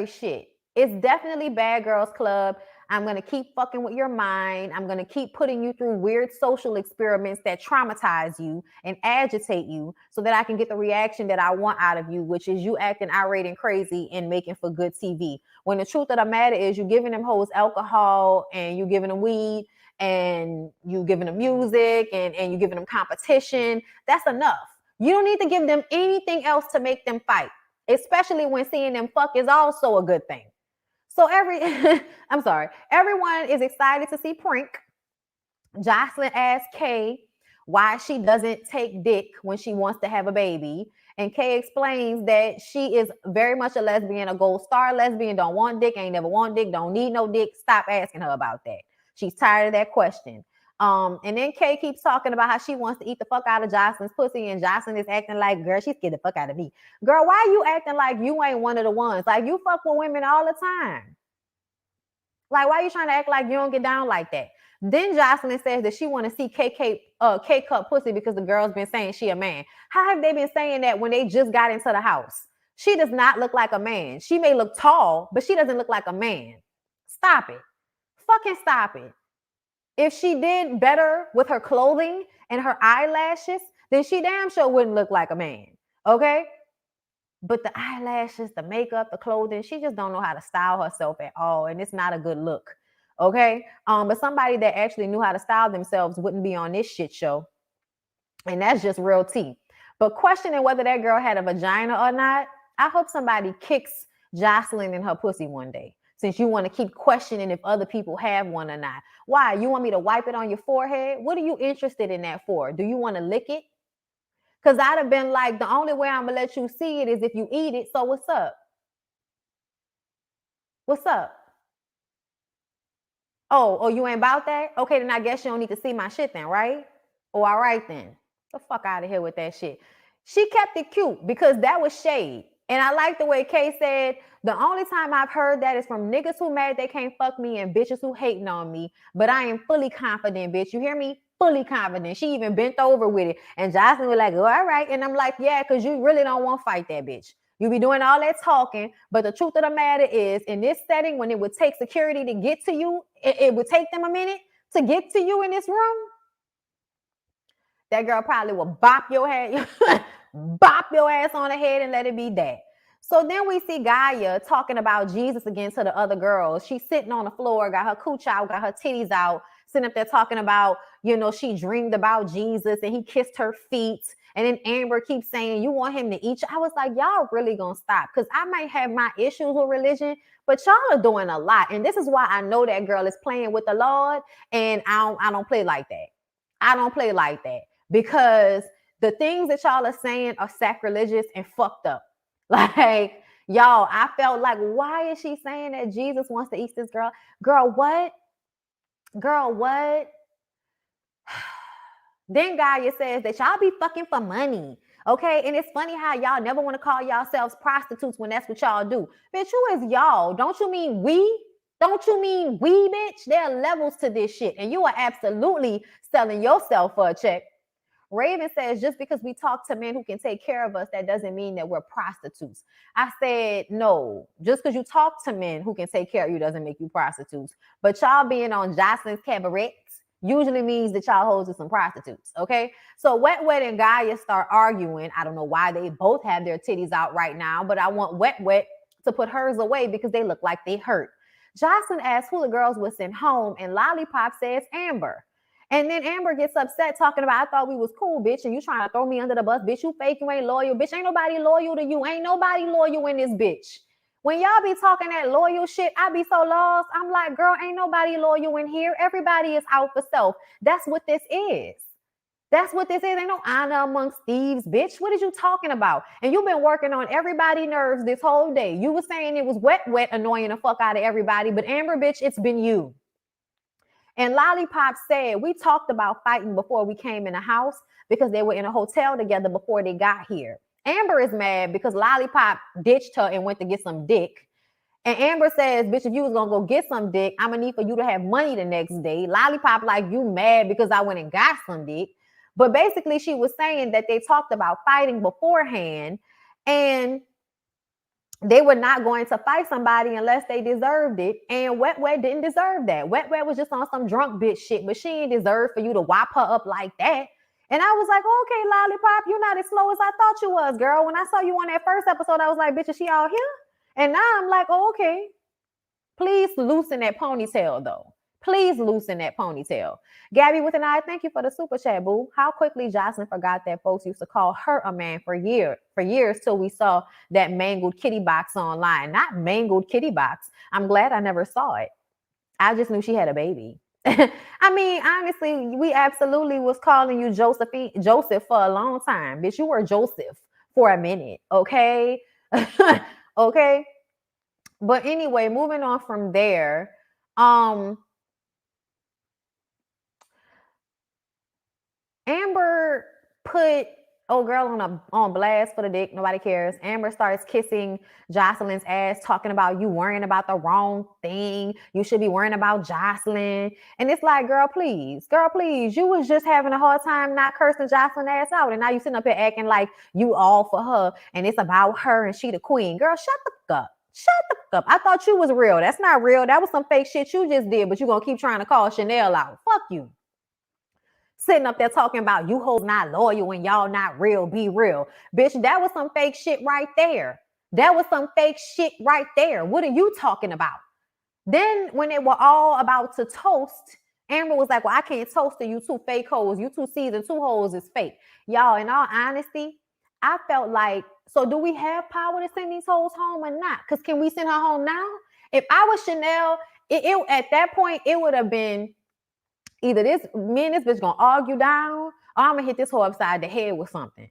shit. It's definitely Bad Girls Club. I'm going to keep fucking with your mind. I'm going to keep putting you through weird social experiments that traumatize you and agitate you so that I can get the reaction that I want out of you, which is you acting irate and crazy and making for good TV. When the truth of the matter is you're giving them hoes alcohol and you're giving them weed and you're giving them music and you're giving them competition. That's enough. You don't need to give them anything else to make them fight, especially when seeing them fuck is also a good thing. So everyone is excited to see Prank. Jocelyn asked Kay why she doesn't take dick when she wants to have a baby. And Kay explains that she is very much a lesbian, a gold star lesbian, don't want dick, ain't never want dick, don't need no dick. Stop asking her about that. She's tired of that question. And then Kay keeps talking about how she wants to eat the fuck out of Jocelyn's pussy, and Jocelyn is acting like, girl, she's scared the fuck out of me. Girl, why are you acting like you ain't one of the ones? Like, you fuck with women all the time. Like, why are you trying to act like you don't get down like that? Then Jocelyn says that she want to see K-cup pussy because the girl's been saying she a man. How have they been saying that when they just got into the house? She does not look like a man. She may look tall, but she doesn't look like a man. Stop it. Fucking stop it. If she did better with her clothing and her eyelashes, then she damn sure wouldn't look like a man. Okay? But the eyelashes, the makeup, the clothing, she just don't know how to style herself at all. And it's not a good look. Okay? But somebody that actually knew how to style themselves wouldn't be on this shit show. And that's just real tea. But questioning whether that girl had a vagina or not, I hope somebody kicks Jocelyn in her pussy one day. Since you want to keep questioning if other people have one or not. Why? You want me to wipe it on your forehead? What are you interested in that for? Do you want to lick it? Because I'd have been like, the only way I'm going to let you see it is if you eat it. So what's up? What's up? Oh, you ain't about that? Okay, then I guess you don't need to see my shit then, right? Oh, all right then. The fuck out of here with that shit. She kept it cute because that was shade. And I like the way Kay said, the only time I've heard that is from niggas who mad they can't fuck me and bitches who hating on me. But I am fully confident, bitch. You hear me? fully confident. She even bent over with it. And Jocelyn was like, oh, all right. And I'm like, yeah, because you really don't want to fight that bitch. You be doing all that talking, but the truth of the matter is, in this setting, when it would take security to get to you, it would take them a minute to get to you in this room. That girl probably will bop your head, bop your ass on the head and let it be that. So then we see Gaia talking about Jesus again to the other girls. She's sitting on the floor, got her cooch out, got her titties out, sitting up there talking about, she dreamed about Jesus and he kissed her feet. And then Amber keeps saying, you want him to eat you? I was like, y'all really gonna stop? Because I might have my issues with religion, but y'all are doing a lot. And this is why I know that girl is playing with the Lord, and I don't play like that. I don't play like that, because the things that y'all are saying are sacrilegious and fucked up. Like, y'all, I felt like, why is she saying that Jesus wants to eat this girl? Girl, what? Girl, what? Then Gaia says that y'all be fucking for money. Okay, and it's funny how y'all never want to call yourselves prostitutes when that's what y'all do. Bitch, who is y'all? Don't you mean we? Don't you mean we, bitch? There are levels to this shit, and you are absolutely selling yourself for a check. Raven says, just because we talk to men who can take care of us, that doesn't mean that we're prostitutes. I said, no, just because you talk to men who can take care of you doesn't make you prostitutes. But y'all being on Jocelyn's cabaret usually means that y'all hoes are some prostitutes, okay? So Wet and Gaia start arguing. I don't know why they both have their titties out right now, but I want Wet to put hers away because they look like they hurt. Jocelyn asks who the girls would send home, and Lollipop says Amber. And then Amber gets upset talking about, I thought we was cool, bitch, and you trying to throw me under the bus, bitch. You fake, you ain't loyal, bitch. Ain't nobody loyal to you. Ain't nobody loyal in this bitch. When y'all be talking that loyal shit, I be so lost. I'm like, girl, ain't nobody loyal in here. Everybody is out for self. That's what this is. That's what this is. Ain't no honor amongst thieves, bitch. What is you talking about? And you've been working on everybody's nerves this whole day. You were saying it was Wet annoying the fuck out of everybody, but Amber, bitch, it's been you. And Lollipop said, we talked about fighting before we came in the house because they were in a hotel together before they got here. Amber is mad because Lollipop ditched her and went to get some dick. And Amber says, bitch, if you was going to go get some dick, I'm going to need for you to have money the next day. Lollipop like, you mad because I went and got some dick. But basically, she was saying that they talked about fighting beforehand, and they were not going to fight somebody unless they deserved it. And Wet didn't deserve that. Wet was just on some drunk bitch shit, but she didn't deserve for you to whop her up like that. And I was like, okay, Lollipop, you're not as slow as I thought you was, girl. When I saw you on that first episode, I was like, bitch, is she all here? And now I'm like, oh, okay. Please loosen that ponytail, though. Please loosen that ponytail. Gabby with an eye, thank you for the super chat, boo. How quickly Jocelyn forgot that folks used to call her a man for years till we saw that mangled kitty box online. Not mangled kitty box. I'm glad I never saw it. I just knew she had a baby. I mean, honestly, we absolutely was calling you Joseph for a long time. Bitch, you were Joseph for a minute, okay? Okay? But anyway, moving on from there, Amber put old girl on blast for the dick. Nobody cares. Amber starts kissing Jocelyn's ass, talking about you worrying about the wrong thing. You should be worrying about Jocelyn. And it's like, girl, please. You was just having a hard time not cursing Jocelyn's ass out. And now you sitting up here acting like you all for her and it's about her and she the queen. Girl, shut the fuck up. Shut the fuck up. I thought you was real. That's not real. That was some fake shit you just did, but you gonna keep trying to call Chanel out. Fuck you. Sitting up there talking about you hoes not loyal and y'all not real, be real. Bitch, that was some fake shit right there. What are you talking about? Then when they were all about to toast, Amber was like, well, I can't toast to you two fake hoes. You two season 2 hoes is fake. Y'all, in all honesty, I felt like, so do we have power to send these hoes home or not? Because can we send her home now? If I was Chanel, at that point, it would have been either me and this bitch gonna argue down, or I'm gonna hit this hoe upside the head with something.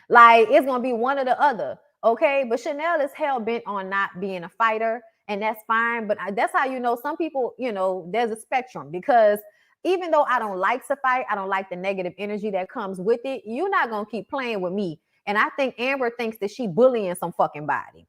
Like, it's gonna be one or the other, okay? But Chanel is hell bent on not being a fighter, and that's fine. But that's how you know some people, there's a spectrum, because even though I don't like to fight, I don't like the negative energy that comes with it, you're not gonna keep playing with me. And I think Amber thinks that she bullying some fucking body.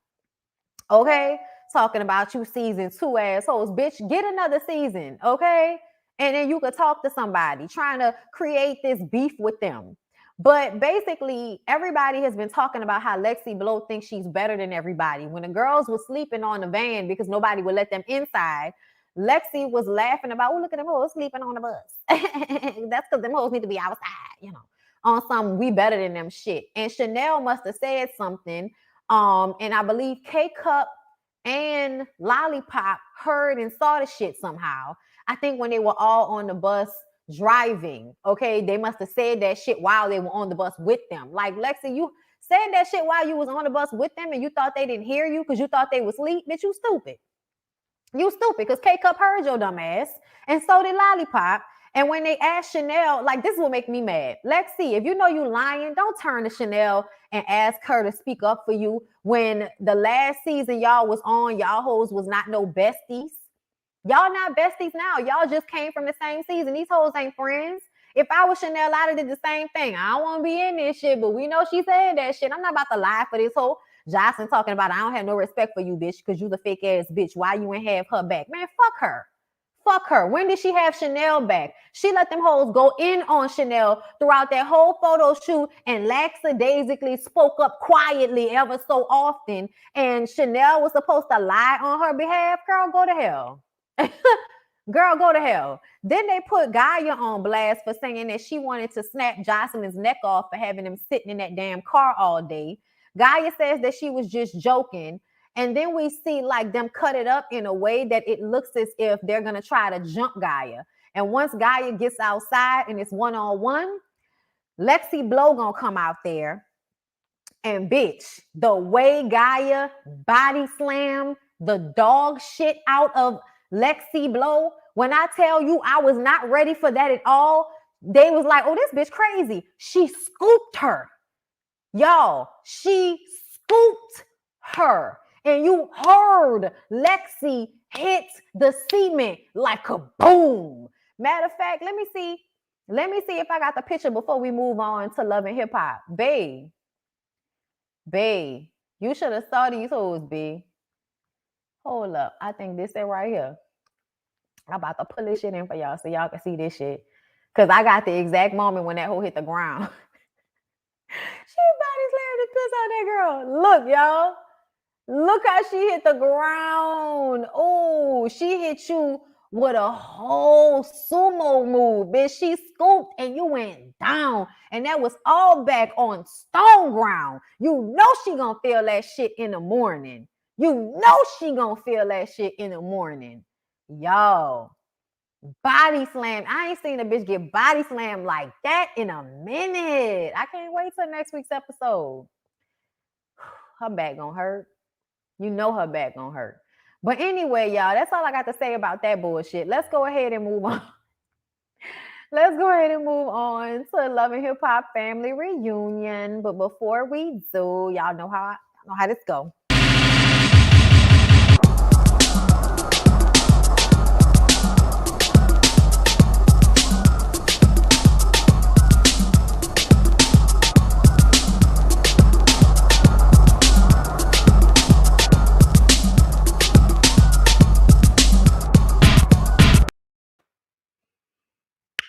Okay? Talking about you season 2 assholes. Bitch, get another season, okay? and then you could talk to somebody trying to create this beef with them. But basically, everybody has been talking about how Lexi Blow thinks she's better than everybody. When the girls were sleeping on the van because nobody would let them inside, Lexi was laughing about, oh, look at them hoes sleeping on the bus. That's because them hoes need to be outside, on some we better than them shit. And Chanel must have said something. And I believe K-Cup and Lollipop heard and saw the shit somehow. I think when they were all on the bus driving, okay, they must have said that shit while they were on the bus with them. Like, Lexi, you said that shit while you was on the bus with them and you thought they didn't hear you because you thought they was asleep. Bitch, you stupid. You stupid, because K-Cup heard your dumb ass, and so did Lollipop. And when they asked Chanel, like, this will make me mad. Lexi, if you know you lying, don't turn to Chanel and ask her to speak up for you when the last season y'all was on, y'all hoes was not no besties. Y'all not besties now. Y'all just came from the same season. These hoes ain't friends. If I was Chanel, I'd have did the same thing. I don't want to be in this shit, but we know she said that shit. I'm not about to lie for this hoe. Jocelyn talking about, I don't have no respect for you, bitch, because you the fake ass bitch. Why you ain't have her back? Man, fuck her. Fuck her. When did she have Chanel back? She let them hoes go in on Chanel throughout that whole photo shoot and lackadaisically spoke up quietly ever so often. And Chanel was supposed to lie on her behalf. Girl, go to hell. Girl, go to hell. Then they put Gaia on blast for saying that she wanted to snap Jocelyn's neck off for having him sitting in that damn car all day. Gaia says that she was just joking. And then we see like them cut it up in a way that it looks as if they're going to try to jump Gaia. And once Gaia gets outside and it's one-on-one, Lexi Blow going to come out there. And bitch, the way Gaia body slammed the dog shit out of Lexi Blow, when I tell you I was not ready for that at all, they was like, oh, this bitch crazy. She scooped her. Y'all, she scooped her. And you heard Lexi hit the cement like a boom. Matter of fact, let me see if I got the picture before we move on to Love and Hip Hop. Babe, you should have saw these hoes, babe. Hold up. I think this is right here. I'm about to pull this shit in for y'all so y'all can see this shit. Because I got the exact moment when that hoe hit the ground. She body slammed the piss out that girl. Look, y'all. Look how she hit the ground. Oh, she hit you with a whole sumo move, bitch. She scooped and you went down. And that was all back on stone ground. You know she gonna feel that shit in the morning. You know she gonna feel that shit in the morning. Y'all, body slam. I ain't seen a bitch get body slammed like that in a minute. I can't wait till next week's episode. Her back gonna hurt. You know her back gonna hurt. But anyway, y'all, that's all I got to say about that bullshit. Let's go ahead and move on. Let's go ahead and move on to Love and Hip Hop Family Reunion. But before we do, y'all know how this go.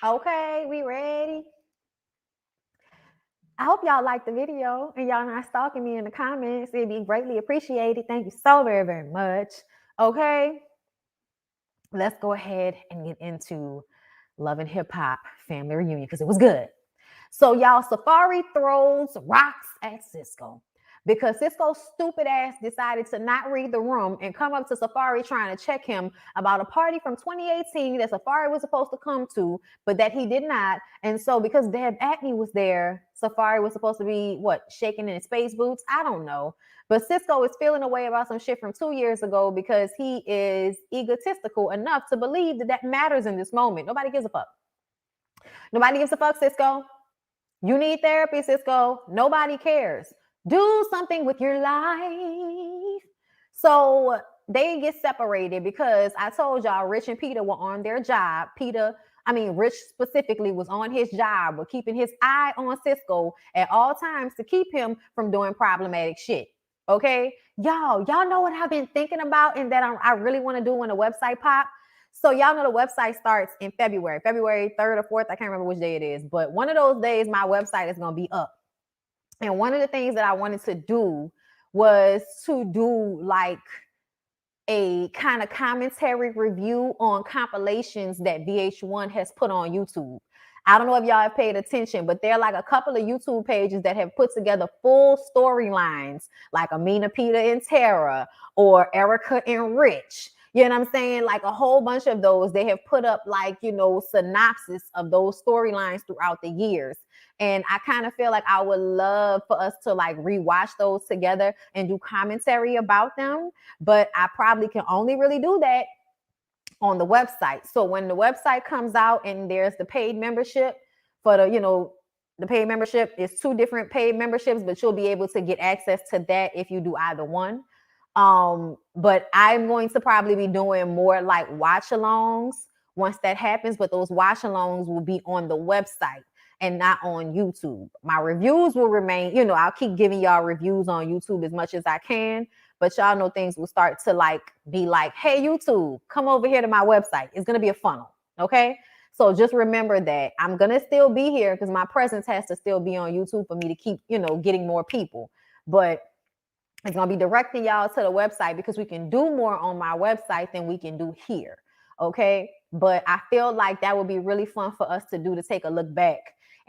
Okay, we ready? I hope y'all liked the video and y'all not stalking me in the comments. It'd be greatly appreciated. Thank you so very, very much. Okay, let's go ahead and get into Love and Hip Hop Family Reunion because it was good. So y'all, Safari throws rocks at Cisco because Cisco's stupid ass decided to not read the room and come up to Safari trying to check him about a party from 2018 that Safari was supposed to come to, but that he did not. And so because Deb Acne was there, Safari was supposed to be, shaking in his space boots? I don't know. But Cisco is feeling away about some shit from 2 years ago because he is egotistical enough to believe that matters in this moment. Nobody gives a fuck. Nobody gives a fuck, Cisco. You need therapy, Cisco. Nobody cares. Do something with your life. So they get separated because I told y'all Rich and Peter were on their job. Rich specifically was on his job, but keeping his eye on Cisco at all times to keep him from doing problematic shit. Okay? Y'all know what I've been thinking about and that I really want to do when the website pop? So y'all know the website starts in February 3rd or 4th. I can't remember which day it is, but one of those days my website is going to be up. And one of the things that I wanted to do was to do like a kind of commentary review on compilations that VH1 has put on YouTube. I don't know if y'all have paid attention, but there are like a couple of YouTube pages that have put together full storylines, like Amina, Peter, and Tara, or Erica and Rich. You know what I'm saying? Like a whole bunch of those. They have put up like, synopsis of those storylines throughout the years. And I kind of feel like I would love for us to like rewatch those together and do commentary about them. But I probably can only really do that on the website. So when the website comes out and there's the paid membership for the paid membership is 2 different paid memberships, but you'll be able to get access to that if you do either one. But I'm going to probably be doing more like watch alongs once that happens, but those watch alongs will be on the website and not on YouTube. My reviews will remain, I'll keep giving y'all reviews on YouTube as much as I can, but y'all know things will start to like be like, hey, YouTube, come over here to my website. It's going to be a funnel. Okay. So just remember that I'm going to still be here because my presence has to still be on YouTube for me to keep, getting more people. But it's going to be directing y'all to the website because we can do more on my website than we can do here. Okay. But I feel like that would be really fun for us to do, to take a look back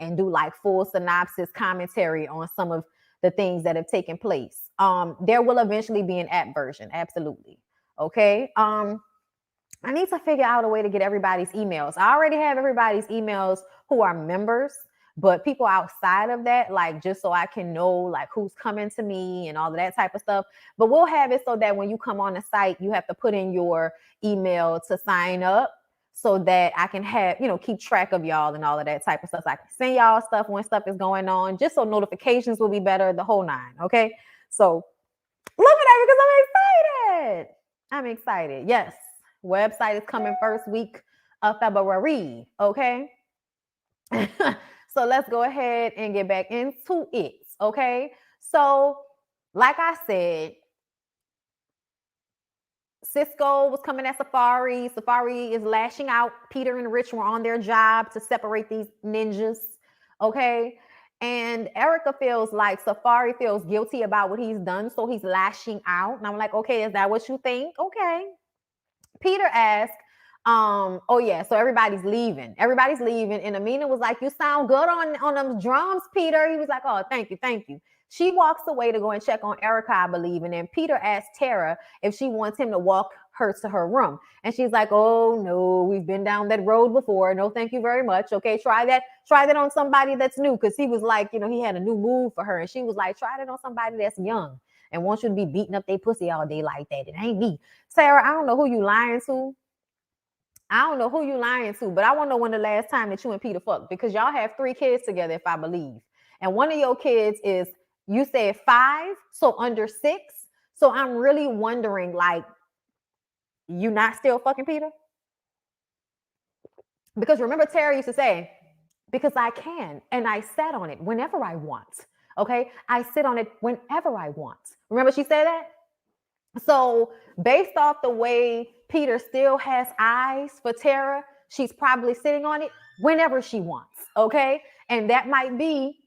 and do like full synopsis commentary on some of the things that have taken place. There will eventually be an app version. Absolutely. Okay. I need to figure out a way to get everybody's emails. I already have everybody's emails who are members, but people outside of that, like just so I can know like who's coming to me and all of that type of stuff. But we'll have it so that when you come on the site, you have to put in your email to sign up so that I can have, keep track of y'all and all of that type of stuff. So I can send y'all stuff when stuff is going on, just so notifications will be better, the whole 9. Okay. So look at that because I'm excited. I'm excited. Yes. Website is coming first week of February. Okay. So let's go ahead and get back into it. Okay. So like I said, Cisco was coming at Safari. Safari is lashing out. Peter and Rich were on their job to separate these ninjas. Okay. And Erica feels like Safari feels guilty about what he's done. So he's lashing out. And I'm like, okay, is that what you think? Okay. Peter asked, oh yeah, so everybody's leaving. And Amina was like, you sound good on them drums, Peter. He was like, oh, thank you. She walks away to go and check on Erica, I believe. And then Peter asked Tara if she wants him to walk her to her room. And she's like, oh no, we've been down that road before. No, thank you very much. Okay, try that on somebody that's new. Cause he was like, he had a new move for her. And she was like, try that on somebody that's young and want you to be beating up their pussy all day like that. It ain't me. Sarah, I don't know who you lying to. But I want to know when the last time that you and Peter fucked, because y'all have 3 kids together, if I believe. And one of your kids is, you said 5, so under 6. So I'm really wondering, like, you not still fucking Peter? Because remember Terry used to say, because I can, and I sat on it whenever I want. Okay, I sit on it whenever I want. Remember she said that? So based off the way Peter still has eyes for Tara, she's probably sitting on it whenever she wants. Okay, and that might be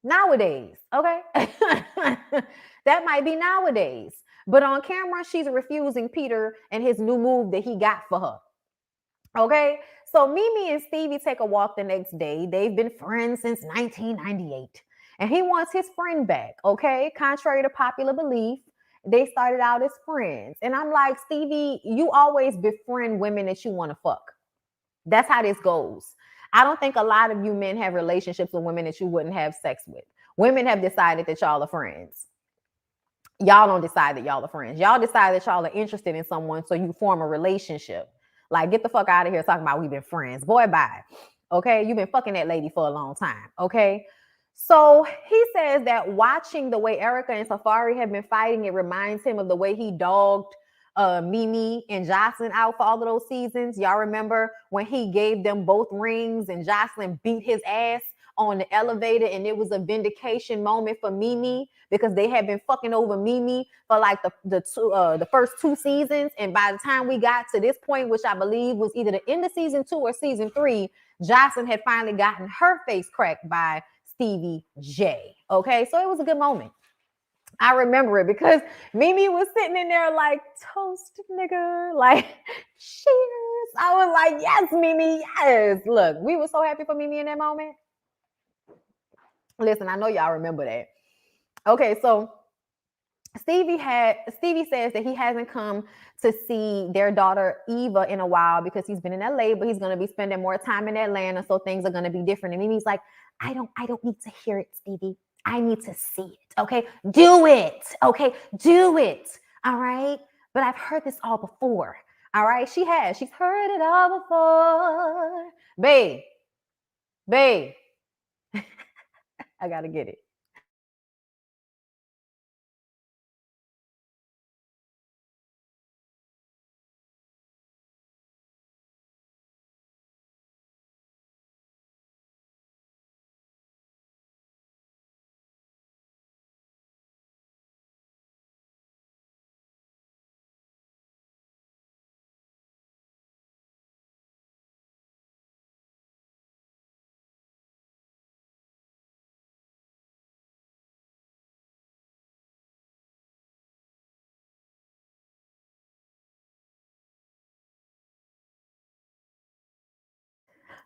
nowadays. Okay, that might be nowadays. But on camera, she's refusing Peter and his new move that he got for her. Okay, so Mimi and Stevie take a walk the next day. They've been friends since 1998. And he wants his friend back, okay? Contrary to popular belief, they started out as friends. And I'm like, Stevie, you always befriend women that you want to fuck. That's how this goes. I don't think a lot of you men have relationships with women that you wouldn't have sex with. Women have decided that y'all are friends. Y'all don't decide that y'all are friends. Y'all decide that y'all are interested in someone, so you form a relationship. Like, get the fuck out of here talking about we've been friends. Boy, bye. Okay? You've been fucking that lady for a long time. Okay? So he says that watching the way Erica and Safari have been fighting, it reminds him of the way he dogged Mimi and Jocelyn out for all of those seasons. Y'all remember when he gave them both rings and Jocelyn beat his ass on the elevator, and it was a vindication moment for Mimi because they had been fucking over Mimi for like the first 2 seasons, and by the time we got to this point, which I believe was either the end of season 2 or season 3, Jocelyn had finally gotten her face cracked by Stevie J. Okay, so it was a good moment. I remember it because Mimi was sitting in there like, toast, nigga, like, cheers. I was like, yes, Mimi, yes. Look, we were so happy for Mimi in that moment. Listen, I know y'all remember that. Okay, so Stevie says that he hasn't come to see their daughter Eva in a while because he's been in LA, but he's going to be spending more time in Atlanta, so things are going to be different. And Mimi's like, I don't need to hear it, Stevie. I need to see it. Okay, do it. Okay, do it. All right. But I've heard this all before. All right, she's heard it all before. Babe. I gotta get it.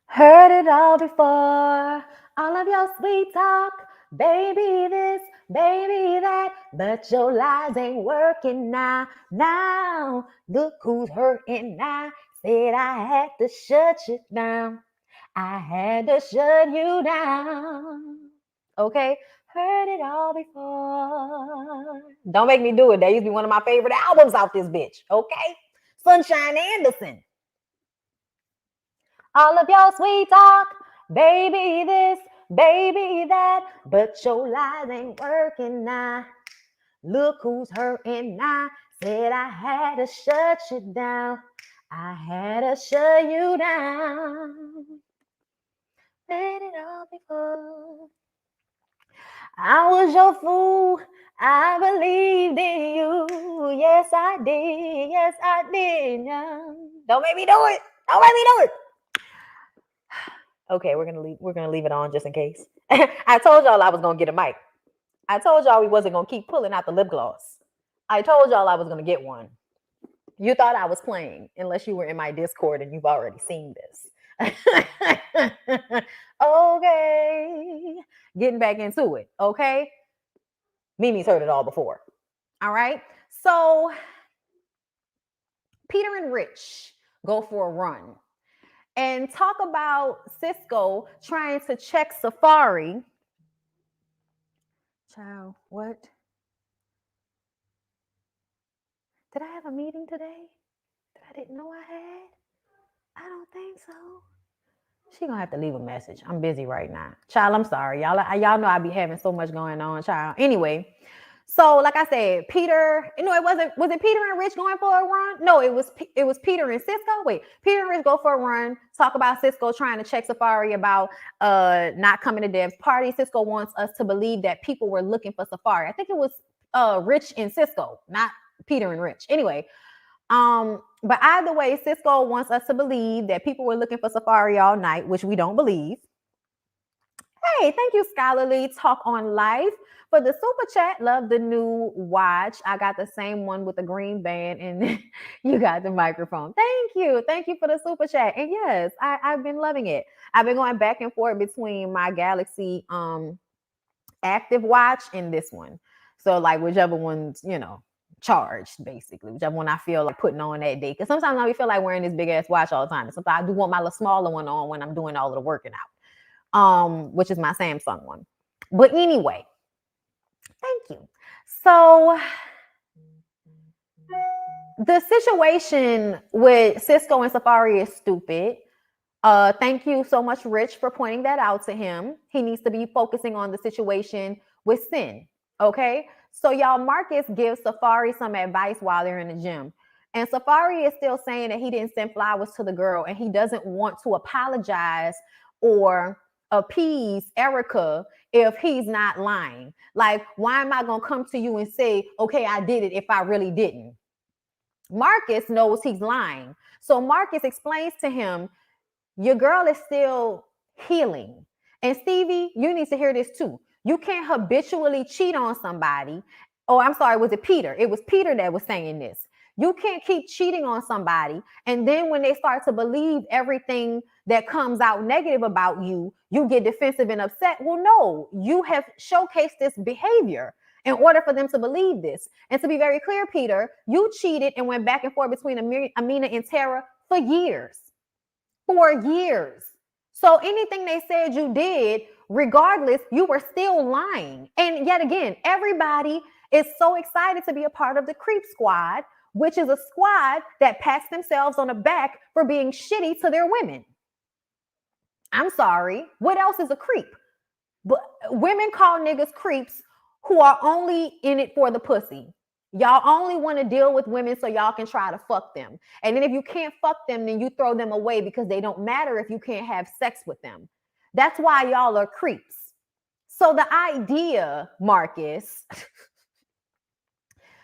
Heard it all before, all of your sweet talk, baby this, baby that, but your lies ain't working now. Now, look who's hurting now. Said I had to shut you down. I had to shut you down. Okay, heard it all before. Don't make me do it. That used to be one of my favorite albums out this bitch. Okay, Sunshine Anderson. All of your sweet talk, baby this, baby that, but your lies ain't working now. Look who's hurting now. Said I had to shut you down. I had to shut you down. Let it all before. I was your fool. I believed in you. Yes, I did. Yes, I did. Don't make me do it. Don't make me do it. Okay, we're gonna leave it on just in case. I told y'all I was gonna get a mic. I told y'all we wasn't gonna keep pulling out the lip gloss. I told y'all I was gonna get one. You thought I was playing, unless you were in my Discord and you've already seen this. Okay, getting back into it. Okay, Mimi's heard it all before. All right, so Peter and Rich go for a run and talk about Cisco trying to check Safari. Child, what? Did I have a meeting today that I didn't know I had? I don't think so. She gonna have to leave a message. I'm busy right now. Child, I'm sorry. Y'all know I be having so much going on, child. Anyway, so like I said, Peter, was it Peter and Rich going for a run? No, it was Peter and Cisco. Wait, Peter and Rich go for a run, talk about Cisco trying to check Safari about not coming to Dev's party. Cisco wants us to believe that people were looking for Safari. I think it was Rich and Cisco, not Peter and Rich. Anyway, but either way, Cisco wants us to believe that people were looking for Safari all night, which we don't believe. Hey, thank you, Scholarly Talk on Life, for the super chat. Love the new watch. I got the same one with the green band, and you got the microphone. Thank you for the super chat. And yes, I've been loving it. I've been going back and forth between my Galaxy active watch and this one. So like whichever one's charged, basically, whichever one I feel like putting on that day. Because sometimes I feel like wearing this big ass watch all the time. And sometimes I do want my little smaller one on when I'm doing all of the working out, which is my Samsung one. But anyway, thank you. So the situation with Cisco and Safari is stupid. Thank you so much, Rich, for pointing that out to him. He needs to be focusing on the situation with Sin. Okay. So y'all, Marcus gives Safari some advice while they're in the gym. And Safari is still saying that he didn't send flowers to the girl and he doesn't want to apologize or appease Erica if he's not lying? Like, why am I going to come to you and say, okay, I did it if I really didn't? Marcus knows he's lying. So Marcus explains to him, your girl is still healing. And Stevie, you need to hear this too. You can't habitually cheat on somebody. Oh, I'm sorry, was it Peter? It was Peter that was saying this. You can't keep cheating on somebody, and then when they start to believe everything that comes out negative about you, you get defensive and upset. Well, no, you have showcased this behavior in order for them to believe this. And to be very clear, Peter, you cheated and went back and forth between Amina and Tara for years. For years. So anything they said you did, regardless, you were still lying. And yet again, everybody is so excited to be a part of the Creep Squad, which is a squad that pats themselves on the back for being shitty to their women. I'm sorry. What else is a creep? But women call niggas creeps who are only in it for the pussy. Y'all only want to deal with women so y'all can try to fuck them. And then if you can't fuck them, then you throw them away because they don't matter if you can't have sex with them. That's why y'all are creeps. So the idea, Marcus,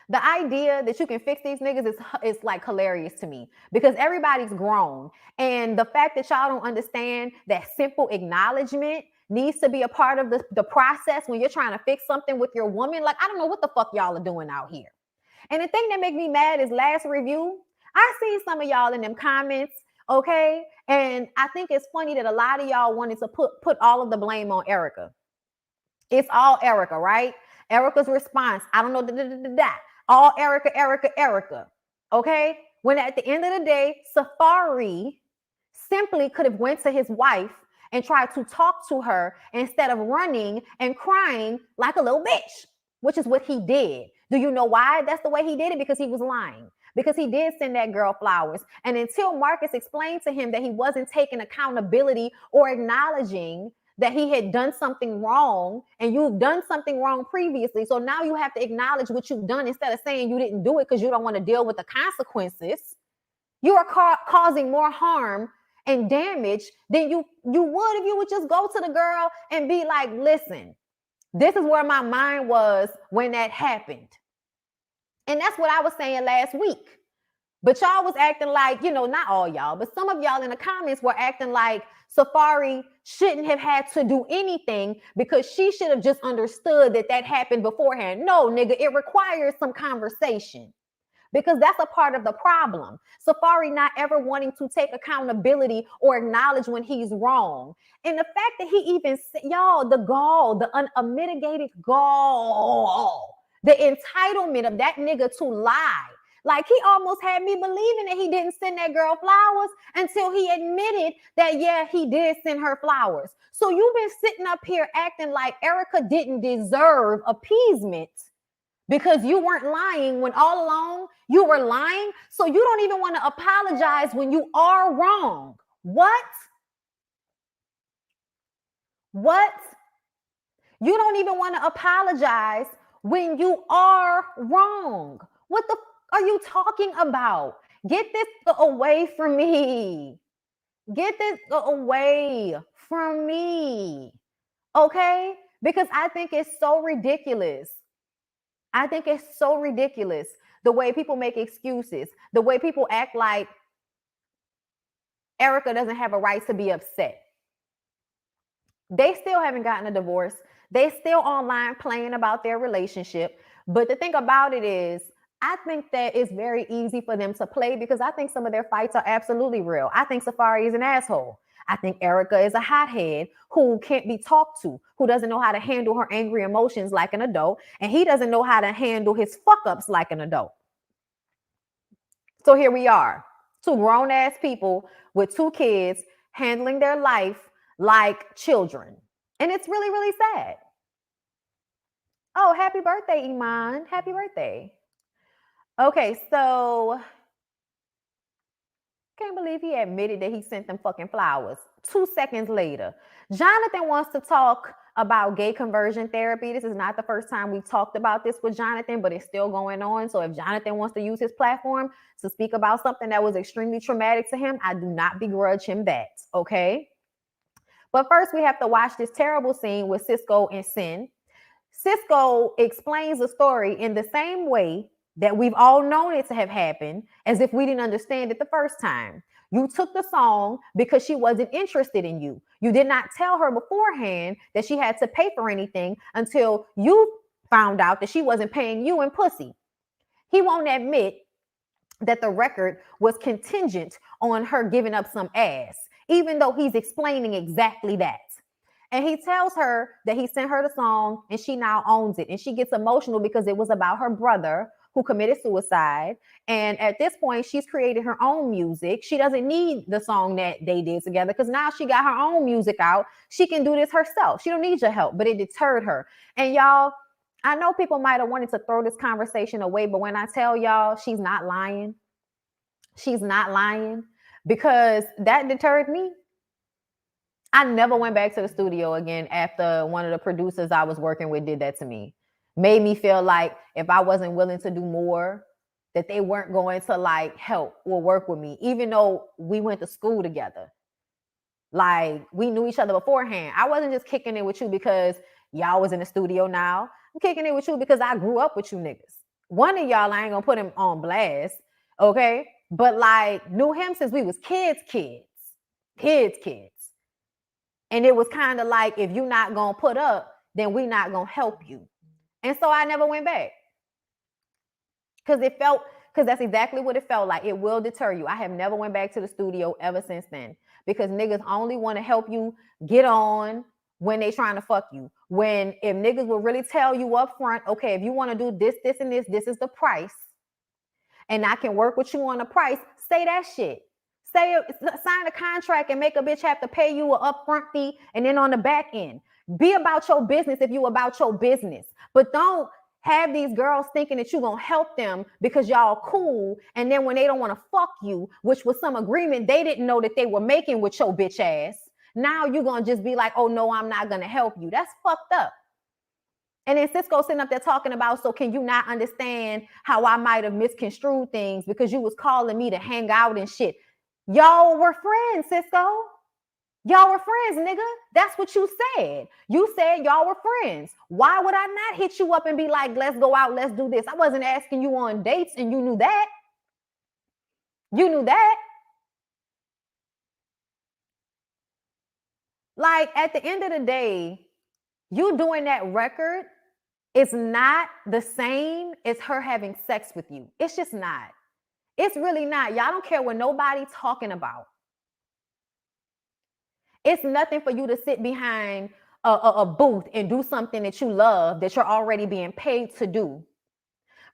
the idea that you can fix these niggas is like hilarious to me because everybody's grown. And the fact that y'all don't understand that simple acknowledgement needs to be a part of the process when you're trying to fix something with your woman. Like, I don't know what the fuck y'all are doing out here. And the thing that makes me mad is last review, I seen some of y'all in them comments, okay? And I think it's funny that a lot of y'all wanted to put all of the blame on Erica. It's all Erica, right? Erica's response, I don't know, all Erica, okay? When at the end of the day, Safari simply could have went to his wife and tried to talk to her instead of running and crying like a little bitch, which is what he did. Do you know why that's the way he did it? Because he was lying. Because he did send that girl flowers. And until Marcus explained to him that he wasn't taking accountability or acknowledging that he had done something wrong, and you've done something wrong previously, so now you have to acknowledge what you've done instead of saying you didn't do it because you don't want to deal with the consequences. You are causing more harm and damage than you would if you would just go to the girl and be like, listen, this is where my mind was when that happened. And that's what I was saying last week. But y'all was acting like, not all y'all, but some of y'all in the comments were acting like Safari shouldn't have had to do anything because she should have just understood that happened beforehand. No, nigga, it requires some conversation. Because that's a part of the problem. Safari not ever wanting to take accountability or acknowledge when he's wrong. And the fact that he even, y'all, the gall, the unmitigated gall, the entitlement of that nigga to lie. Like, he almost had me believing that he didn't send that girl flowers until he admitted that, yeah, he did send her flowers. So you've been sitting up here acting like Erica didn't deserve appeasement because you weren't lying when all along you were lying. So you don't even want to apologize when you are wrong. What? You don't even want to apologize when you are wrong. What the are you talking about? Get this away from me. Get this away from me. Okay? Because I think it's so ridiculous. I think it's so ridiculous the way people make excuses, the way people act like Erica doesn't have a right to be upset. They still haven't gotten a divorce. They still online playing about their relationship. But the thing about it is, I think that it's very easy for them to play because I think some of their fights are absolutely real. I think Safari is an asshole. I think Erica is a hothead who can't be talked to, who doesn't know how to handle her angry emotions like an adult, and he doesn't know how to handle his fuck-ups like an adult. So here we are, two grown-ass people with two kids handling their life like children. And it's really, really sad. Oh, happy birthday, Iman. Happy birthday. Okay, so can't believe he admitted that he sent them fucking flowers. 2 seconds later, Jonathan wants to talk about gay conversion therapy. This is not the first time we've talked about this with Jonathan, but it's still going on. So if Jonathan wants to use his platform to speak about something that was extremely traumatic to him, I do not begrudge him that, okay? But first, we have to watch this terrible scene with Cisco and Sin. Cisco explains the story in the same way that we've all known it to have happened, as if we didn't understand it the first time. You took the song because she wasn't interested in you. You did not tell her beforehand that she had to pay for anything until you found out that she wasn't paying you in pussy. He won't admit that the record was contingent on her giving up some ass, even though he's explaining exactly that. And he tells her that he sent her the song and she now owns it. And she gets emotional because it was about her brother who committed suicide. And at this point, she's created her own music. She doesn't need the song that they did together because now she got her own music out. She can do this herself. She don't need your help, but it deterred her. And y'all, I know people might have wanted to throw this conversation away, but when I tell y'all she's not lying, because that deterred me. I never went back to the studio again after one of the producers I was working with did that to me. Made me feel like if I wasn't willing to do more, that they weren't going to like help or work with me, even though we went to school together. Like we knew each other beforehand. I wasn't just kicking it with you because y'all was in the studio now. I'm kicking it with you because I grew up with you niggas. One of y'all, I ain't gonna put him on blast, okay? But like knew him since we was kids. And it was kind of like, if you're not going to put up, then we're not going to help you. And so I never went back. Because that's exactly what it felt like. It will deter you. I have never went back to the studio ever since then. Because niggas only want to help you get on when they trying to fuck you. If niggas will really tell you up front, okay, if you want to do this, and this is the price. And I can work with you on the price, say that shit. Sign a contract and make a bitch have to pay you an upfront fee and then on the back end. Be about your business if you about your business. But don't have these girls thinking that you're going to help them because y'all cool. And then when they don't want to fuck you, which was some agreement they didn't know that they were making with your bitch ass, now you're going to just be like, oh, no, I'm not going to help you. That's fucked up. And then Cisco sitting up there talking about, so can you not understand how I might have misconstrued things because you was calling me to hang out and shit. Y'all were friends, Cisco. Y'all were friends, nigga. That's what you said. You said y'all were friends. Why would I not hit you up and be like, let's go out, let's do this? I wasn't asking you on dates and you knew that. You knew that. Like at the end of the day, you doing that record is not the same as her having sex with you. It's just not. It's really not. Y'all don't care what nobody's talking about. It's nothing for you to sit behind a booth and do something that you love, that you're already being paid to do,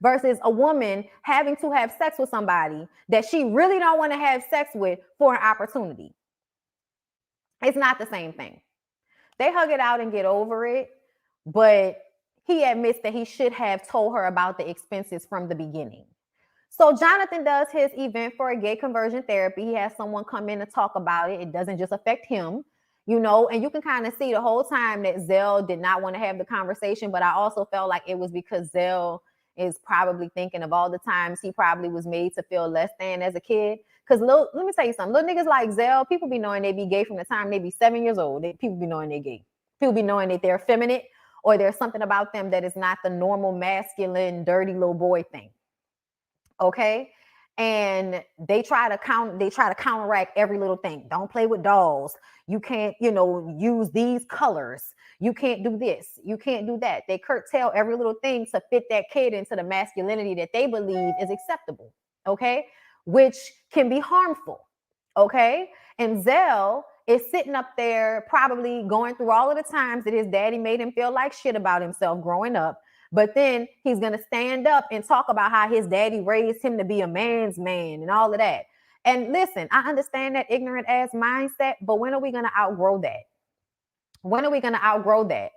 versus a woman having to have sex with somebody that she really don't want to have sex with for an opportunity. It's not the same thing. They hug it out and get over it, but he admits that he should have told her about the expenses from the beginning. So Jonathan does his event for a gay conversion therapy. He has someone come in and talk about it. It doesn't just affect him, you know, and you can kind of see the whole time that Zell did not want to have the conversation, but I also felt like it was because Zell is probably thinking of all the times he probably was made to feel less than as a kid. Because let me tell you something, little niggas like Zell, people be knowing they be gay from the time they be 7 years old. People be knowing they're gay. People be knowing that they're effeminate or there's something about them that is not the normal masculine, dirty little boy thing. Okay. And they try to counteract every little thing. Don't play with dolls. You can't, use these colors. You can't do this. You can't do that. They curtail every little thing to fit that kid into the masculinity that they believe is acceptable. Okay. Which can be harmful. Okay. And Zell is sitting up there probably going through all of the times that his daddy made him feel like shit about himself growing up. But then he's going to stand up and talk about how his daddy raised him to be a man's man and all of that. And listen, I understand that ignorant ass mindset, but when are we going to outgrow that? When are we going to outgrow that?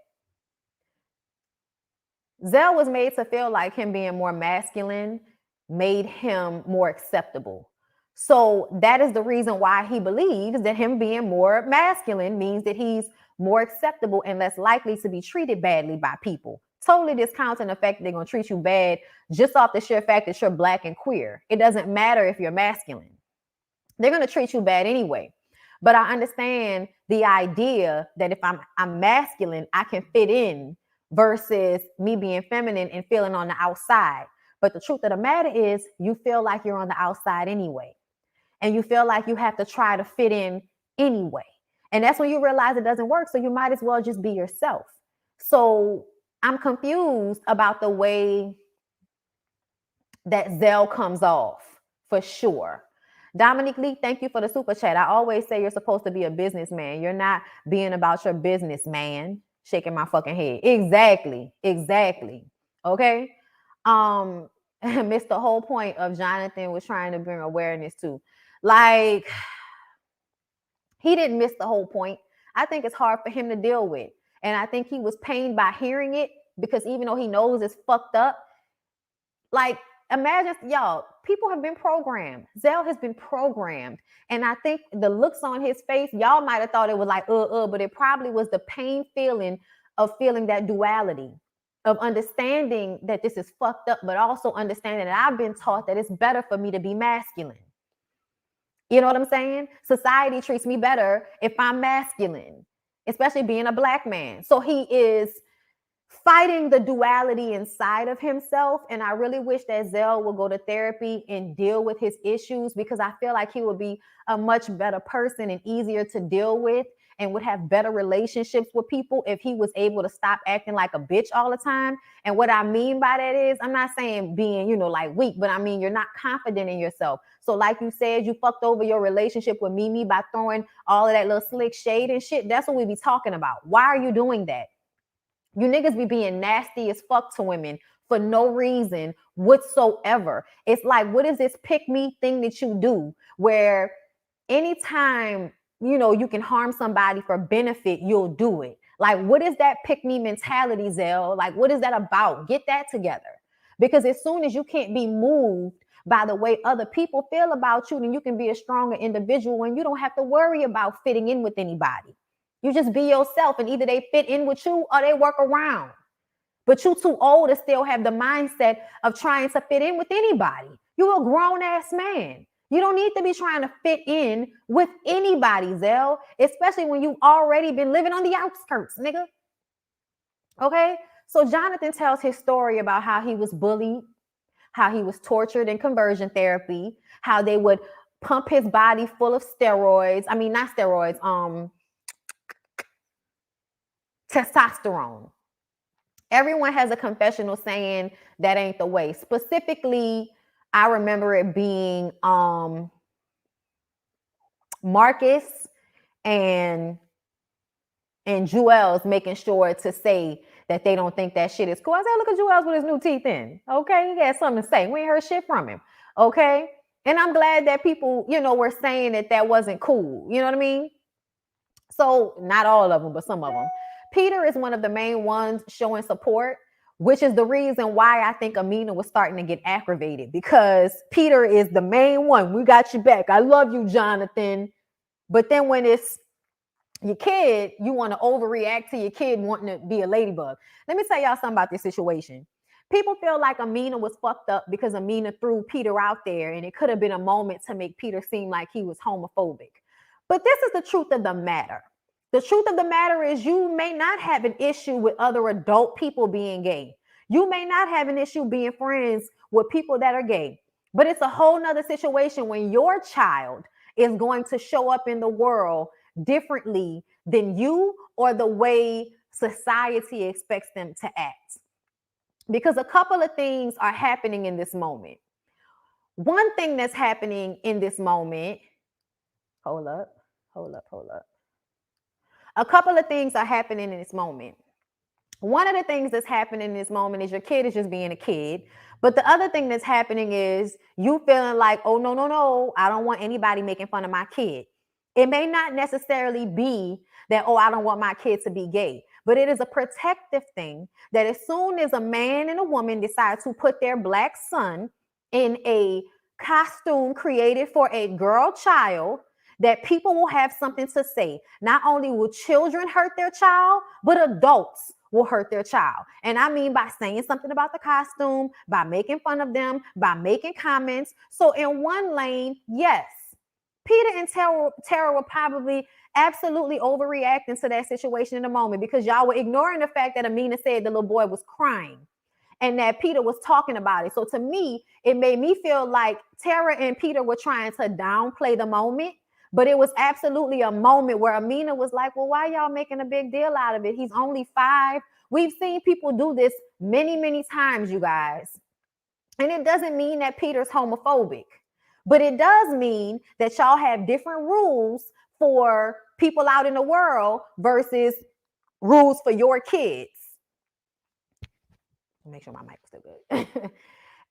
Zell was made to feel like him being more masculine made him more acceptable. So that is the reason why he believes that him being more masculine means that he's more acceptable and less likely to be treated badly by people. Totally discounting the fact that they're going to treat you bad just off the sheer fact that you're Black and queer. It doesn't matter if you're masculine. They're going to treat you bad anyway. But I understand the idea that if I'm masculine, I can fit in versus me being feminine and feeling on the outside. But the truth of the matter is you feel like you're on the outside anyway. And you feel like you have to try to fit in anyway. And that's when you realize it doesn't work. So you might as well just be yourself. So I'm confused about the way that Zell comes off for sure. Dominique Lee, thank you for the super chat. I always say you're supposed to be a businessman. You're not being about your business, man. Shaking my fucking head. Exactly. Okay. Missed the whole point of Jonathan was trying to bring awareness to. Like, he didn't miss the whole point. I think it's hard for him to deal with. And I think he was pained by hearing it because even though he knows it's fucked up, like, imagine, y'all, people have been programmed. Zell has been programmed. And I think the looks on his face, y'all might have thought it was like, but it probably was the pain feeling of feeling that duality, of understanding that this is fucked up, but also understanding that I've been taught that it's better for me to be masculine. You know what I'm saying? Society treats me better if I'm masculine, especially being a black man. So he is fighting the duality inside of himself. And I really wish that Zell would go to therapy and deal with his issues, because I feel like he would be a much better person and easier to deal with and would have better relationships with people if he was able to stop acting like a bitch all the time. And what I mean by that is, I'm not saying being, like weak, but I mean, you're not confident in yourself. So like you said, you fucked over your relationship with Mimi by throwing all of that little slick shade and shit. That's what we be talking about. Why are you doing that? You niggas be being nasty as fuck to women for no reason whatsoever. It's like, what is this pick me thing that you do where anytime, you can harm somebody for benefit, you'll do it? Like, what is that pick me mentality, Zell? Like, what is that about? Get that together. Because as soon as you can't be moved by the way other people feel about you, then you can be a stronger individual and you don't have to worry about fitting in with anybody. You just be yourself, and either they fit in with you or they work around. But you too old to still have the mindset of trying to fit in with anybody. You're a grown-ass man. You don't need to be trying to fit in with anybody, Zell, especially when you've already been living on the outskirts, nigga. Okay? So Jonathan tells his story about how he was bullied, how he was tortured in conversion therapy, how they would pump his body full of steroids. I mean, not steroids, testosterone. Everyone has a confessional saying that ain't the way. Specifically, I remember it being Marcus and Joel's making sure to say that they don't think that shit is cool. I said, look at Joel's with his new teeth in. Okay, he got something to say. We ain't heard shit from him. Okay, and I'm glad that people, were saying that wasn't cool. You know what I mean? So not all of them, but some of them. Peter is one of the main ones showing support, which is the reason why I think Amina was starting to get aggravated, because Peter is the main one. We got you back. I love you, Jonathan. But then when it's your kid, you want to overreact to your kid wanting to be a ladybug. Let me tell y'all something about this situation. People feel like Amina was fucked up because Amina threw Peter out there, and it could have been a moment to make Peter seem like he was homophobic. But this is the truth of the matter. The truth of the matter is, you may not have an issue with other adult people being gay. You may not have an issue being friends with people that are gay. But it's a whole nother situation when your child is going to show up in the world differently than you, or the way society expects them to act. Because a couple of things are happening in this moment. One thing that's happening in this moment, hold up. A couple of things are happening in this moment. One of the things that's happening in this moment is your kid is just being a kid. But the other thing that's happening is you feeling like, oh, no, I don't want anybody making fun of my kid. It may not necessarily be that, oh, I don't want my kid to be gay, but it is a protective thing that as soon as a man and a woman decide to put their black son in a costume created for a girl child, that people will have something to say. Not only will children hurt their child, but adults will hurt their child. And I mean by saying something about the costume, by making fun of them, by making comments. So in one lane, yes, Peter and Tara were probably absolutely overreacting to that situation in the moment because y'all were ignoring the fact that Amina said the little boy was crying and that Peter was talking about it. So to me, it made me feel like Tara and Peter were trying to downplay the moment, but it was absolutely a moment where Amina was like, well, why y'all making a big deal out of it? He's only 5. We've seen people do this many, many times, you guys. And it doesn't mean that Peter's homophobic, but it does mean that y'all have different rules for people out in the world versus rules for your kids. Make sure my mic was still good.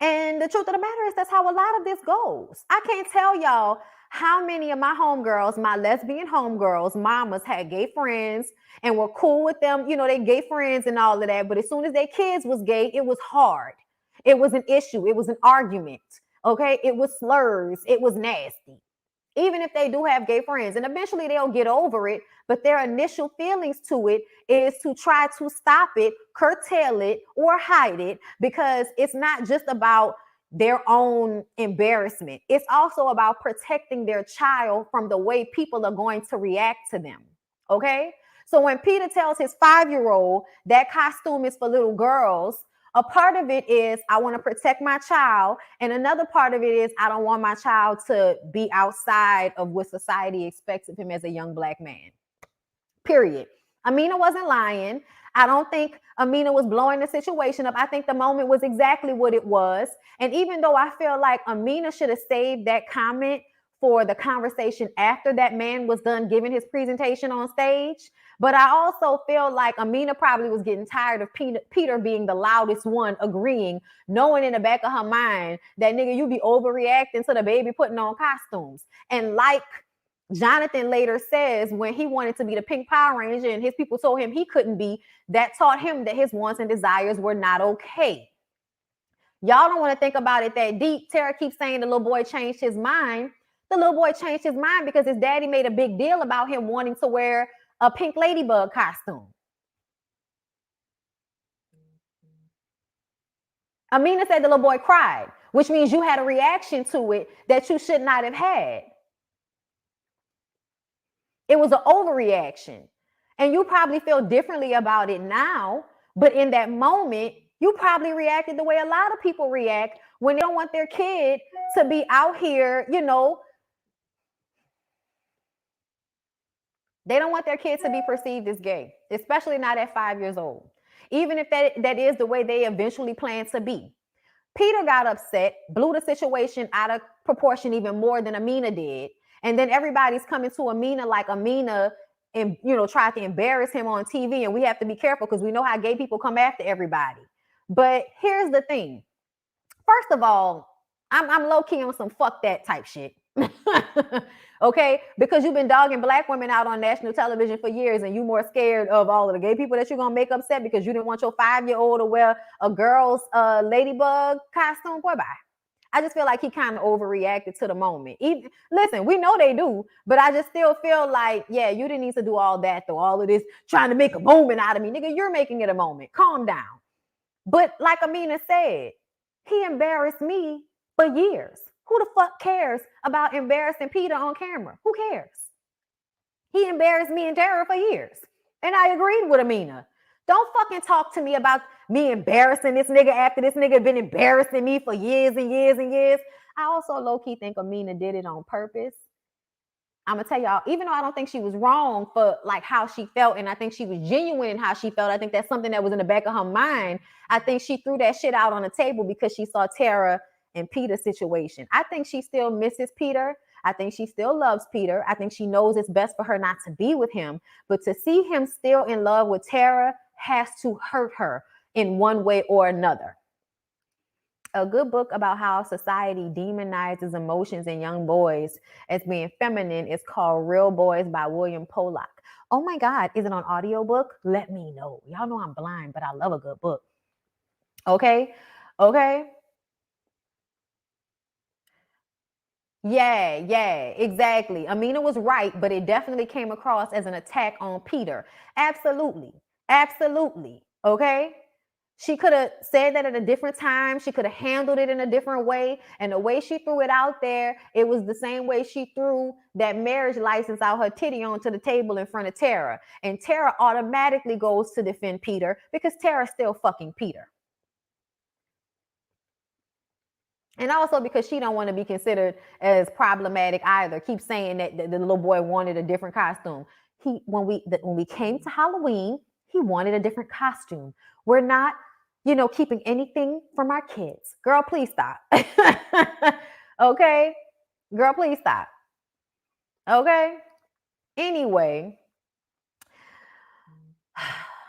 And the truth of the matter is that's how a lot of this goes. I can't tell y'all how many of my homegirls, my lesbian homegirls, mamas had gay friends and were cool with them. You know, they gay friends and all of that. But as soon as their kids was gay, it was hard. It was an issue. It was an argument. Okay. It was slurs. It was nasty. Even if they do have gay friends, and eventually they'll get over it, but their initial feelings to it is to try to stop it, curtail it, or hide it, because it's not just about their own embarrassment. It's also about protecting their child from the way people are going to react to them. Okay? So when Peter tells his 5-year-old that costume is for little girls, a part of it is I want to protect my child. And another part of it is I don't want my child to be outside of what society expects of him as a young Black man. Period. Amina wasn't lying. I don't think Amina was blowing the situation up. I think the moment was exactly what it was. And even though I feel like Amina should have saved that comment for the conversation after that man was done giving his presentation on stage, but I also feel like Amina probably was getting tired of Peter being the loudest one agreeing, knowing in the back of her mind that nigga, you be overreacting to the baby putting on costumes. And like Jonathan later says, when he wanted to be the Pink Power Ranger and his people told him he couldn't be, that taught him that his wants and desires were not okay. Y'all don't want to think about it that deep. Tara keeps saying the little boy changed his mind. The little boy changed his mind because his daddy made a big deal about him wanting to wear a pink ladybug costume. Amina said the little boy cried, which means you had a reaction to it that you should not have had. It was an overreaction. And you probably feel differently about it now, but in that moment, you probably reacted the way a lot of people react when they don't want their kid to be out here, you know. They don't want their kid to be perceived as gay, especially not at 5 years old, even if that is the way they eventually plan to be. Peter got upset, blew the situation out of proportion even more than Amina did. And then everybody's coming to Amina like Amina and, you know, tried to embarrass him on TV. And we have to be careful because we know how gay people come after everybody. But here's the thing. First of all, I'm low-key on some fuck that type shit. Okay? Because you've been dogging Black women out on national television for years and you more scared of all of the gay people that you're going to make upset because you didn't want your 5-year-old to wear a girl's ladybug costume. Boy, bye. I just feel like he kind of overreacted to the moment. Listen, we know they do, but I just still feel like, yeah, you didn't need to do all that though. All of this trying to make a moment out of me. Nigga, you're making it a moment. Calm down. But like Amina said, he embarrassed me for years. Who the fuck cares about embarrassing Peter on camera? Who cares? He embarrassed me and Tara for years. And I agreed with Amina. Don't fucking talk to me about me embarrassing this nigga after this nigga been embarrassing me for years and years and years. I also low-key think Amina did it on purpose. I'm gonna tell y'all, even though I don't think she was wrong for like how she felt, and I think she was genuine in how she felt, I think that's something that was in the back of her mind. I think she threw that shit out on the table because she saw Tara and Peter's situation. I think she still misses Peter. I think she still loves Peter. I think she knows it's best for her not to be with him, but to see him still in love with Tara has to hurt her in one way or another. A good book about how society demonizes emotions in young boys as being feminine is called Real Boys by William Pollack. Oh my God, is it on audiobook? Let me know. Y'all know I'm blind, but I love a good book. Okay? Yeah, exactly. Amina was right, but it definitely came across as an attack on Peter. Absolutely. Okay? She could have said that at a different time. She could have handled it in a different way. And the way she threw it out there, it was the same way she threw that marriage license out her titty onto the table in front of Tara. And Tara automatically goes to defend Peter because Tara's still fucking Peter. And also because she don't want to be considered as problematic either. Keep saying that the little boy wanted a different costume. When we came to Halloween, he wanted a different costume. We're not, keeping anything from our kids. Girl, please stop. Okay? Girl, please stop. Okay? Anyway,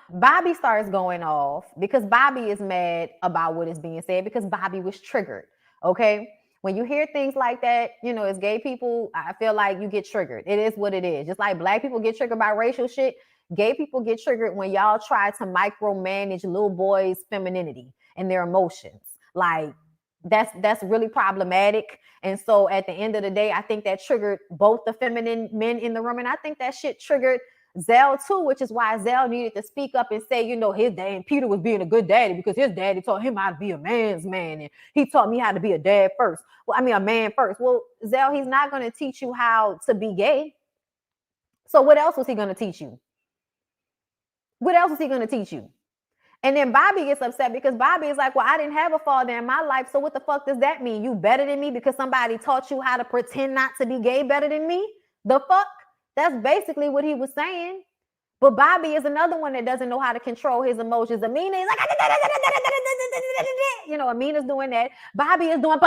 Bobby starts going off because Bobby is mad about what is being said because Bobby was triggered. Okay? When you hear things like that, as gay people, I feel like you get triggered. It is what it is. Just like black people get triggered by racial shit, gay people get triggered when y'all try to micromanage little boys' femininity and their emotions. Like, that's really problematic. And so at the end of the day, I think that triggered both the feminine men in the room. And I think that shit triggered Zell too, which is why Zell needed to speak up and say, his dad and Peter was being a good daddy because his daddy taught him how to be a man's man. And he taught me how to be a dad first. A man first. Well, Zell, he's not going to teach you how to be gay. So what else was he going to teach you? What else was he going to teach you? And then Bobby gets upset because Bobby is like, well, I didn't have a father in my life. So what the fuck does that mean? You better than me because somebody taught you how to pretend not to be gay better than me? The fuck? That's basically what he was saying. But Bobby is another one that doesn't know how to control his emotions. Amina is like, Amina's doing that. Bobby is doing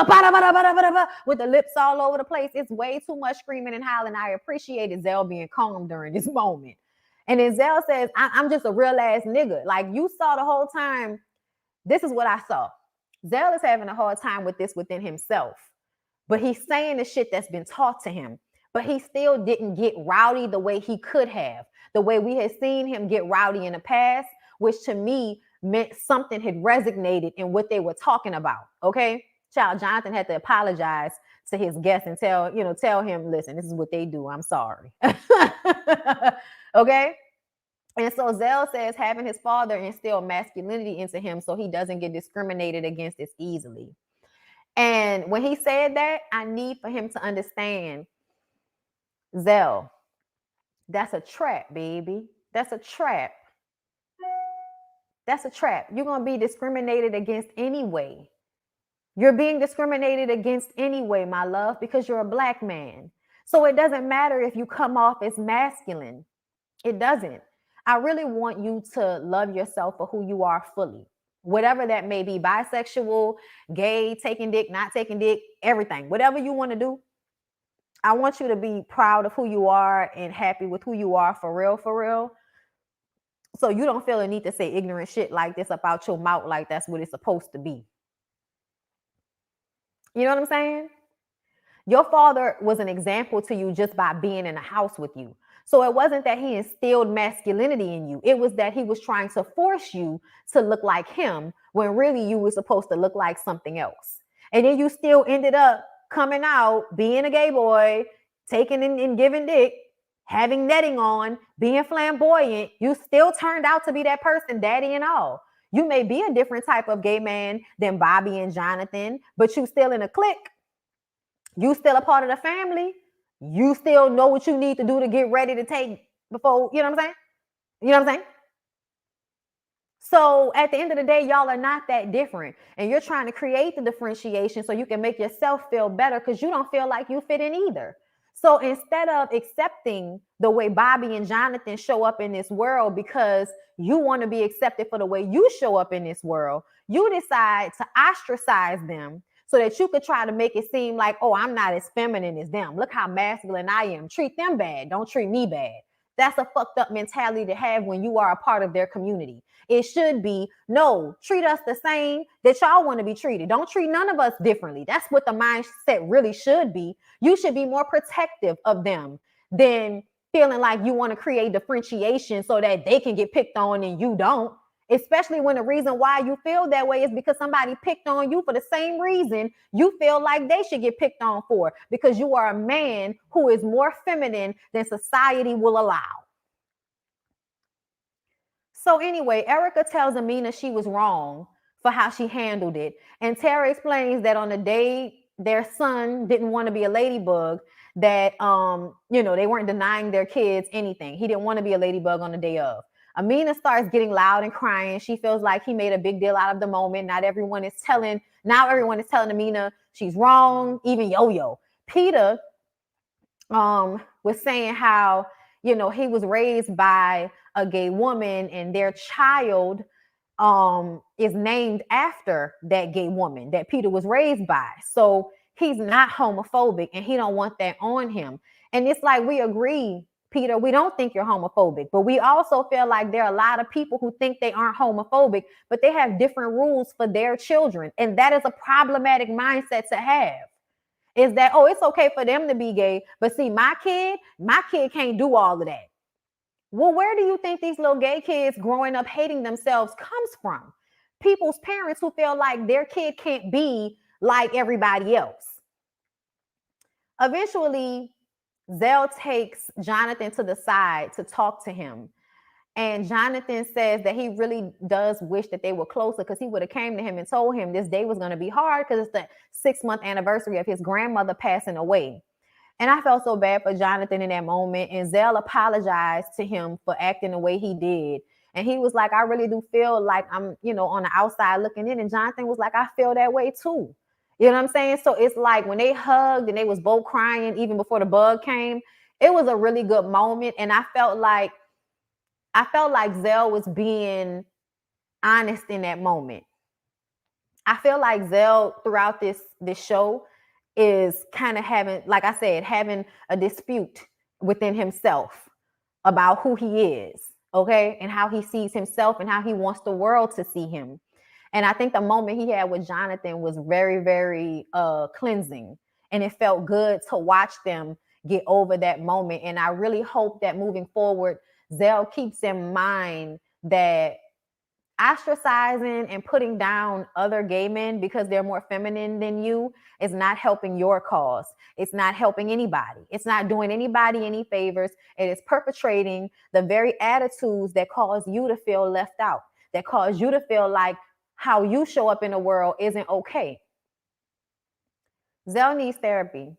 with the lips all over the place. It's way too much screaming and howling. I appreciated Zell being calm during this moment. And then Zell says, I'm just a real ass nigga. Like you saw the whole time. This is what I saw. Zell is having a hard time with this within himself. But he's saying the shit that's been taught to him. But he still didn't get rowdy the way he could have. The way we had seen him get rowdy in the past, which to me meant something had resonated in what they were talking about. Okay? Child Jonathan had to apologize to his guest and tell him, listen, this is what they do. I'm sorry. Okay? And so Zell says having his father instill masculinity into him so he doesn't get discriminated against as easily. And when he said that, I need for him to understand, Zell, that's a trap, baby. That's a trap. That's a trap. You're going to be discriminated against anyway. You're being discriminated against anyway, my love, because you're a black man. So it doesn't matter if you come off as masculine. It doesn't. I really want you to love yourself for who you are fully. Whatever that may be, bisexual, gay, taking dick, not taking dick, everything. Whatever you want to do, I want you to be proud of who you are and happy with who you are for real, for real. So you don't feel a need to say ignorant shit like this about your mouth like that's what it's supposed to be. You know what I'm saying? Your father was an example to you just by being in a house with you. So it wasn't that he instilled masculinity in you. It was that he was trying to force you to look like him when really you were supposed to look like something else. And then you still ended up coming out, being a gay boy, taking and giving dick, having netting on, being flamboyant. You still turned out to be that person, daddy and all. You may be a different type of gay man than Bobby and Jonathan, but you still in a clique. You still a part of the family. You still know what you need to do to get ready to take before, you know what I'm saying? You know what I'm saying? So at the end of the day, y'all are not that different. And you're trying to create the differentiation so you can make yourself feel better because you don't feel like you fit in either. So instead of accepting the way Bobby and Jonathan show up in this world because you want to be accepted for the way you show up in this world, you decide to ostracize them so that you could try to make it seem like, oh, I'm not as feminine as them. Look how masculine I am. Treat them bad. Don't treat me bad. That's a fucked up mentality to have when you are a part of their community. It should be, no, treat us the same that y'all want to be treated. Don't treat none of us differently. That's what the mindset really should be. You should be more protective of them than feeling like you want to create differentiation so that they can get picked on and you don't. Especially when the reason why you feel that way is because somebody picked on you for the same reason you feel like they should get picked on for, because you are a man who is more feminine than society will allow. So anyway, Erica tells Amina she was wrong for how she handled it. And Tara explains that on the day their son didn't want to be a ladybug, that they weren't denying their kids anything. He didn't want to be a ladybug on the day of. Amina starts getting loud and crying. She feels like he made a big deal out of the moment. Now everyone is telling Amina she's wrong, even Yo-Yo. Peter was saying how, he was raised by a gay woman and their child is named after that gay woman that Peter was raised by. So he's not homophobic and he don't want that on him. And it's like, we agree, Peter, we don't think you're homophobic, but we also feel like there are a lot of people who think they aren't homophobic, but they have different rules for their children. And that is a problematic mindset to have. Is that, oh, it's okay for them to be gay, but see, my kid can't do all of that. Well, where do you think these little gay kids growing up hating themselves comes from? People's parents who feel like their kid can't be like everybody else. Eventually, Zell takes Jonathan to the side to talk to him. And Jonathan says that he really does wish that they were closer, because he would have came to him and told him this day was going to be hard because it's the 6-month anniversary of his grandmother passing away. And I felt so bad for Jonathan in that moment. And Zell apologized to him for acting the way he did. And he was like, I really do feel like I'm, on the outside looking in. And Jonathan was like, I feel that way too. You know what I'm saying? So it's like when they hugged and they was both crying even before the bug came, it was a really good moment. And I felt like Zell was being honest in that moment. I feel like Zell throughout this show is kind of having, like I said, having a dispute within himself about who he is, okay? And how he sees himself and how he wants the world to see him. And I think the moment he had with Jonathan was very, very cleansing. And it felt good to watch them get over that moment. And I really hope that moving forward, Zell keeps in mind that ostracizing and putting down other gay men because they're more feminine than you is not helping your cause. It's not helping anybody. It's not doing anybody any favors. It is perpetrating the very attitudes that cause you to feel left out, that cause you to feel like how you show up in the world isn't okay. Zell needs therapy.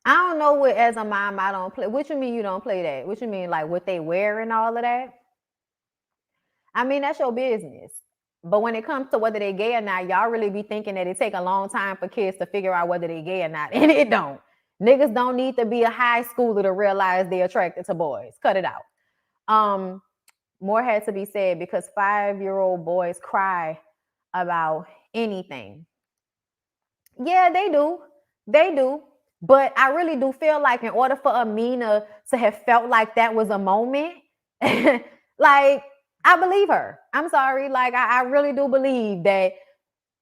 I don't know what, as a mom, I don't play. What you mean you don't play that? What you mean, like what they wear and all of that? I mean, that's your business. But when it comes to whether they gay or not, y'all really be thinking that it take a long time for kids to figure out whether they gay or not. And it don't. Niggas don't need to be a high schooler to realize they're attracted to boys. Cut it out. More had to be said because 5-year-old boys cry about anything. Yeah, they do. They do. But I really do feel like in order for Amina to have felt like that was a moment, like, I believe her. I'm sorry. Like, I really do believe that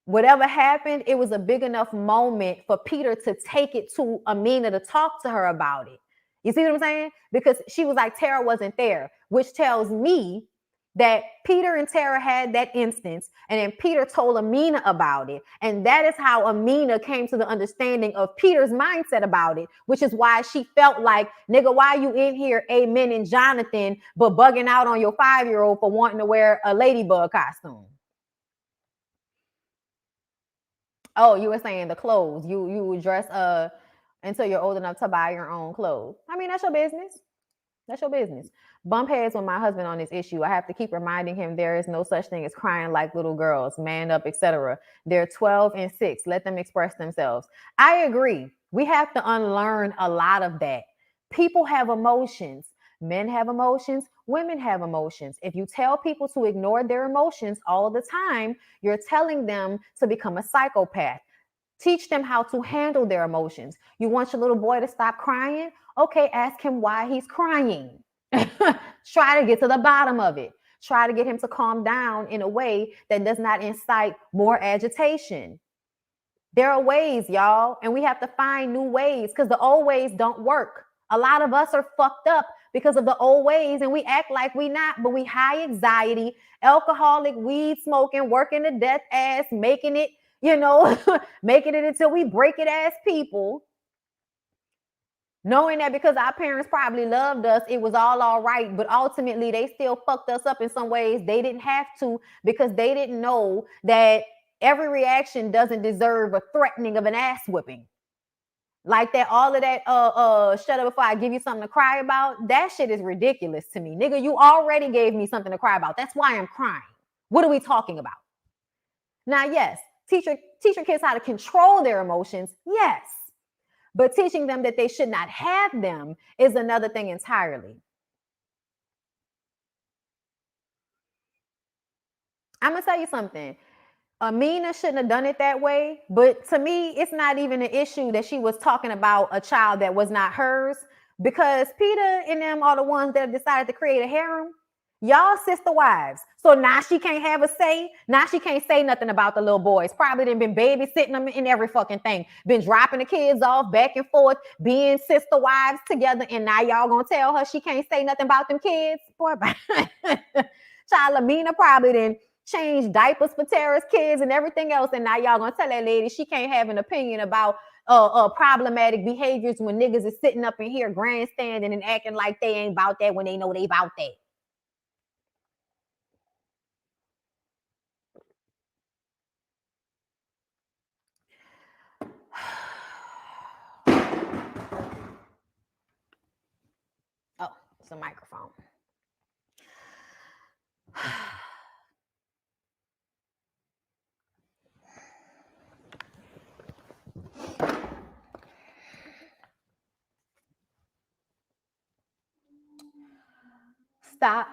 whatever happened, it was a big enough moment for Peter to take it to Amina to talk to her about it. You see what I'm saying? Because she was like, Tara wasn't there, which tells me that Peter and Tara had that instance, and then Peter told Amina about it. And that is how Amina came to the understanding of Peter's mindset about it, which is why she felt like, nigga, why you in here amen and Jonathan, but bugging out on your 5-year-old for wanting to wear a ladybug costume? Oh, you were saying the clothes. You would dress until you're old enough to buy your own clothes. I mean, that's your business. That's your business. Bump heads with my husband on this issue. I have to keep reminding him there is no such thing as crying like little girls, man up, etc. They're 12 and 6. Let them express themselves. I agree. We have to unlearn a lot of that. People have emotions. Men have emotions. Women have emotions. If you tell people to ignore their emotions all the time, you're telling them to become a psychopath. Teach them how to handle their emotions. You want your little boy to stop crying? Okay, ask him why he's crying. Try to get to the bottom of it. Try to get him to calm down in a way that does not incite more agitation. There are ways, y'all, and we have to find new ways because the old ways don't work. A lot of us are fucked up because of the old ways, and we act like we not, but we high anxiety, alcoholic, weed smoking, working the death ass, making it making it until we break it as people, knowing that because our parents probably loved us, it was all right, but ultimately they still fucked us up in some ways. They didn't have to, because they didn't know that every reaction doesn't deserve a threatening of an ass whipping. Like that, all of that, shut up before I give you something to cry about. That shit is ridiculous to me. Nigga, you already gave me something to cry about. That's why I'm crying. What are we talking about? Now, yes, teach your kids how to control their emotions. Yes. But teaching them that they should not have them is another thing entirely. I'm going to tell you something. Amina shouldn't have done it that way. But to me, it's not even an issue that she was talking about a child that was not hers, because Peter and them are the ones that decided to create a harem. Y'all sister wives. So now she can't have a say. Now she can't say nothing about the little boys. Probably done been babysitting them in every fucking thing. Been dropping the kids off back and forth, being sister wives together. And now y'all gonna tell her she can't say nothing about them kids? Boy, child, Amina probably didn't change diapers for Tara's kids and everything else. And now y'all gonna tell that lady she can't have an opinion about problematic behaviors when niggas is sitting up in here grandstanding and acting like they ain't about that when they know they about that. Oh, it's a microphone. Stop.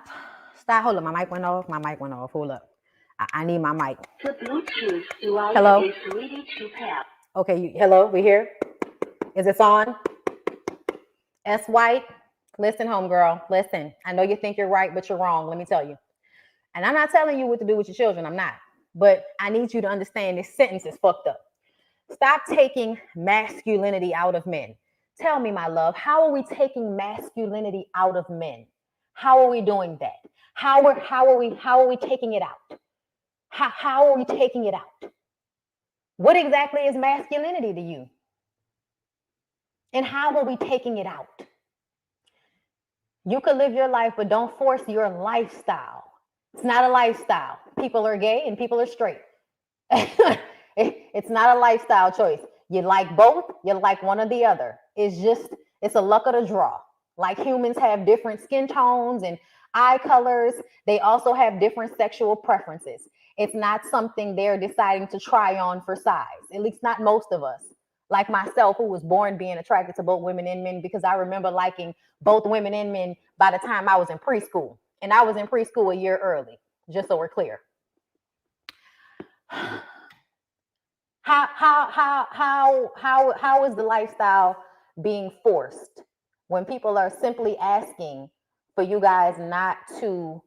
Hold up. My mic went off. Hold up. I need my mic. The Bluetooth device Hello? Is ready to pair. Okay, hello, we here? Is this on? S. White, listen, homegirl, listen. I know you think you're right, but you're wrong. Let me tell you. And I'm not telling you what to do with your children. I'm not. But I need you to understand this sentence is fucked up. Stop taking masculinity out of men. Tell me, my love, how are we taking masculinity out of men? How are we doing that? How are we taking it out? How are we taking it out? What exactly is masculinity to you? And how are we taking it out? You could live your life, but don't force your lifestyle. It's not a lifestyle. People are gay and people are straight. It's not a lifestyle choice. You like both, you like one or the other. It's a luck of the draw. Like humans have different skin tones and eye colors, they also have different sexual preferences. It's not something they're deciding to try on for size, at least not most of us. Like myself, who was born being attracted to both women and men, because I remember liking both women and men by the time I was in preschool. And I was in preschool a year early, just so we're clear. How is the lifestyle being forced when people are simply asking for you guys not to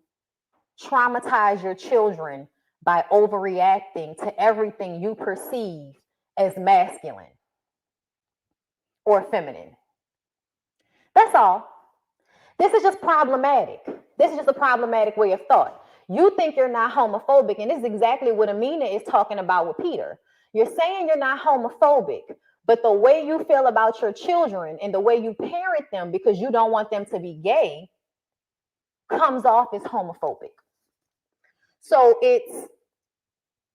traumatize your children by overreacting to everything you perceive as masculine or feminine? That's all. This is just problematic. This is just a problematic way of thought. You think you're not homophobic, and this is exactly what Amina is talking about with Peter. You're saying you're not homophobic, but the way you feel about your children and the way you parent them because you don't want them to be gay comes off as homophobic. So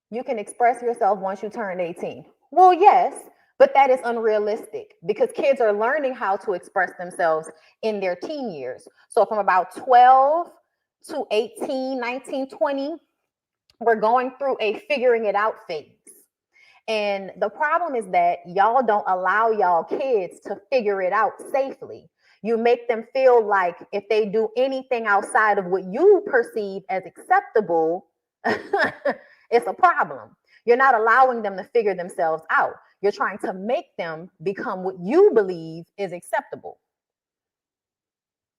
you can express yourself once you turn 18. Well, yes, but that is unrealistic because kids are learning how to express themselves in their teen years. So from about 12 to 18, 19, 20, we're going through a figuring it out phase. And the problem is that y'all don't allow y'all kids to figure it out safely. You make them feel like if they do anything outside of what you perceive as acceptable, it's a problem. You're not allowing them to figure themselves out. You're trying to make them become what you believe is acceptable.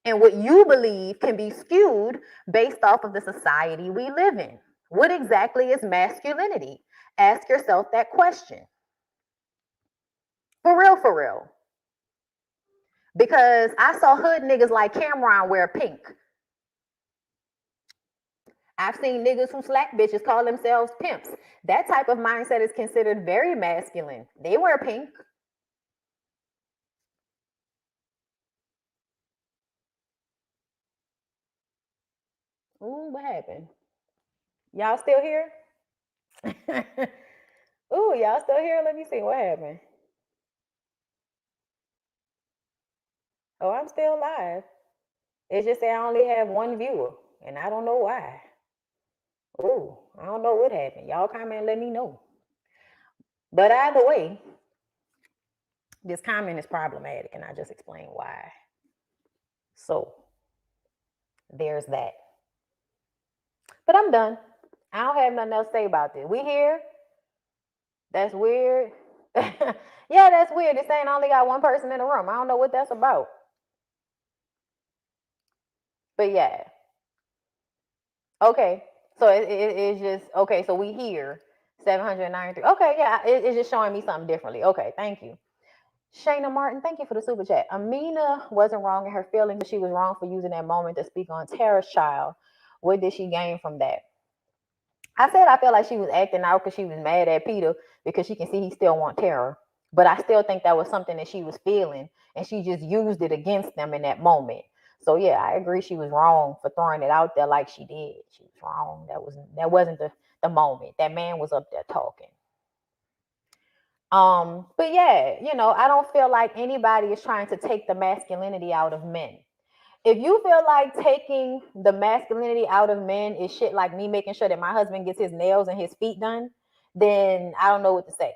And what you believe can be skewed based off of the society we live in. What exactly is masculinity? Ask yourself that question. For real, for real. Because I saw hood niggas like Cameron wear pink. I've seen niggas who slack bitches call themselves pimps. That type of mindset is considered very masculine. They wear pink. Ooh, what happened? Y'all still here? Ooh, y'all still here? Let me see what happened. Oh, I'm still live. It's just that I only have one viewer, and I don't know why. Ooh, I don't know what happened. Y'all comment and let me know. But either way, this comment is problematic, and I just explained why. So there's that. But I'm done. I don't have nothing else to say about this. We here. That's weird. Yeah, that's weird. This ain't only got one person in the room. I don't know what that's about. But yeah. Okay. So it's just okay. So we here 793. Okay, yeah, it's just showing me something differently. Okay, thank you. Shayna Martin, thank you for the super chat. Amina wasn't wrong in her feelings, but she was wrong for using that moment to speak on Tara's child. What did she gain from that? I said I feel like she was acting out because she was mad at Peter because she can see he still want Tara. But I still think that was something that she was feeling, and she just used it against them in that moment. So yeah, I agree she was wrong for throwing it out there like she did. She was wrong. That wasn't the moment. That man was up there talking. But yeah, I don't feel like anybody is trying to take the masculinity out of men. If you feel like taking the masculinity out of men is shit like me making sure that my husband gets his nails and his feet done, then I don't know what to say.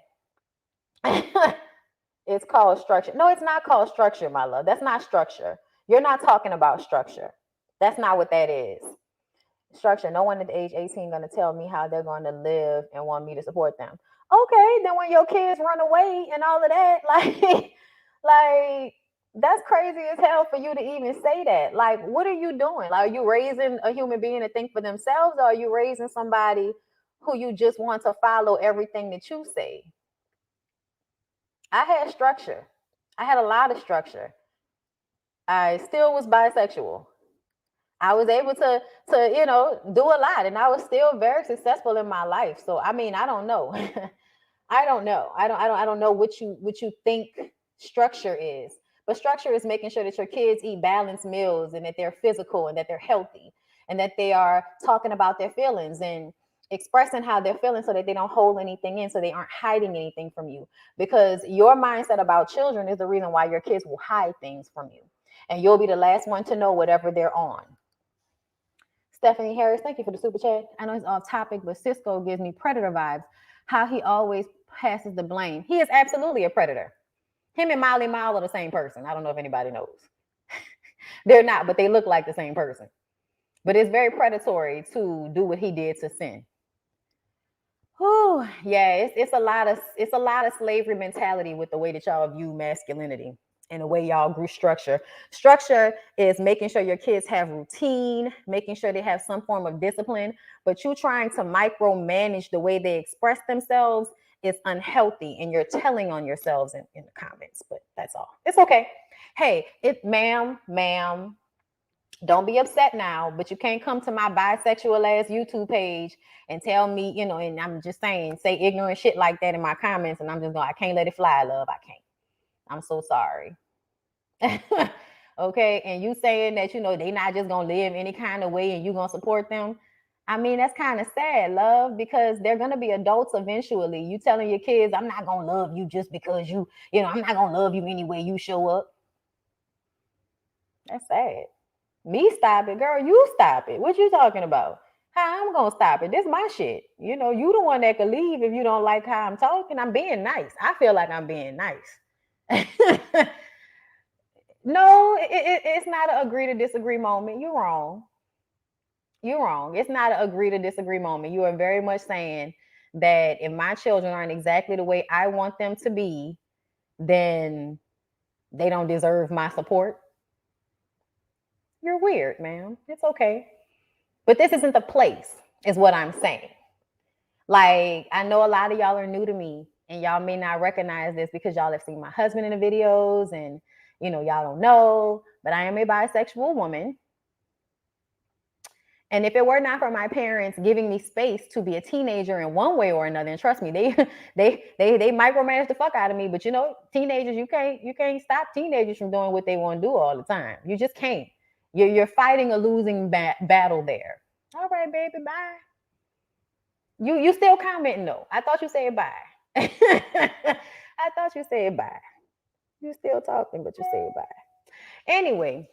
It's called structure. No, it's not called structure, my love. That's not structure. You're not talking about structure. That's not what that is. Structure. No one at the age 18 going to tell me how they're going to live and want me to support them. Okay, then when your kids run away and all of that, like that's crazy as hell for you to even say that. Like, what are you doing? Like, are you raising a human being to think for themselves, or are you raising somebody who you just want to follow everything that you say? I had structure. I had a lot of structure. I still was bisexual. I was able to do a lot, and I was still very successful in my life. So I mean, I don't know. I don't know. I don't know what you think structure is. But structure is making sure that your kids eat balanced meals and that they're physical and that they're healthy and that they are talking about their feelings and expressing how they're feeling so that they don't hold anything in, so they aren't hiding anything from you. Because your mindset about children is the reason why your kids will hide things from you. And you'll be the last one to know whatever they're on. Stephanie Harris, thank you for the super chat. I know it's off topic, but Cisco gives me predator vibes. How he always passes the blame. He is absolutely a predator. Him and Molly Mile are the same person. I don't know if anybody knows. They're not, but they look like the same person. But it's very predatory to do what he did to Sin. Whew, yeah, it's a lot of slavery mentality with the way that y'all view masculinity and the way y'all grew structure. Structure is making sure your kids have routine, making sure they have some form of discipline, but you trying to micromanage the way they express themselves is unhealthy, and you're telling on yourselves in the comments. But that's all. It's okay. Hey, ma'am, don't be upset now, but you can't come to my bisexual ass YouTube page and tell me, and I'm just saying, say ignorant shit like that in my comments, and I'm just going, I can't let it fly, love. I can't. I'm so sorry. Okay, and you saying that they not just gonna live any kind of way and you gonna support them. I mean, that's kind of sad, love, because they're gonna be adults eventually. You telling your kids, I'm not gonna love you just because I'm not gonna love you anyway you show up. That's sad. Me stop it, girl. You stop it. What you talking about? How I'm gonna stop it? This my shit. You the one that could leave if you don't like how I'm talking. I'm being nice. I feel like I'm being nice. No, it's not an agree to disagree moment. You're wrong. You're wrong. It's not an agree to disagree moment. You are very much saying that if my children aren't exactly the way I want them to be, then they don't deserve my support. You're weird, ma'am. It's okay. But this isn't the place, is what I'm saying. Like, I know a lot of y'all are new to me, and y'all may not recognize this because y'all have seen my husband in the videos, and y'all don't know, but I am a bisexual woman. And if it were not for my parents giving me space to be a teenager in one way or another, and trust me, they micromanage the fuck out of me. But teenagers, you can't stop teenagers from doing what they want to do all the time. You just can't. You're fighting a losing battle there. All right, baby, bye. You still commenting though. I thought you said bye. I thought you said bye. You still talking, but you said bye. Anyway.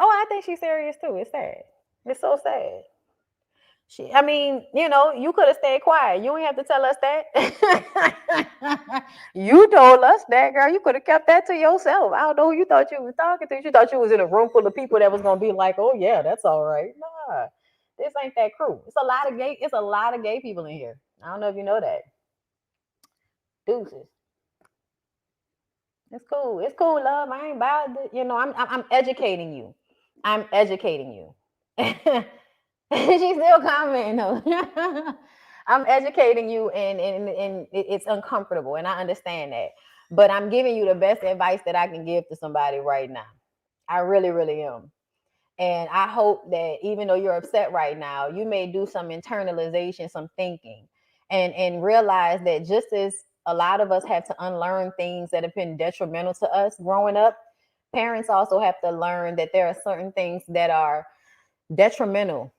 Oh, I think she's serious too. It's sad. It's so sad. I mean, you could have stayed quiet. You ain't have to tell us that. You told us that, girl. You could have kept that to yourself. I don't know who you thought you was talking to. You thought you was in a room full of people that was gonna be like, oh yeah, that's all right. Nah, this ain't that crew. It's a lot of gay people in here. I don't know if you know that. Deuces. It's cool. It's cool, love. I ain't bothered. I'm educating you. I'm educating you. She's still commenting though. I'm educating you, and it's uncomfortable, and I understand that. But I'm giving you the best advice that I can give to somebody right now. I really, really am. And I hope that even though you're upset right now, you may do some internalization, some thinking, and realize that just as a lot of us have to unlearn things that have been detrimental to us growing up, parents also have to learn that there are certain things that are detrimental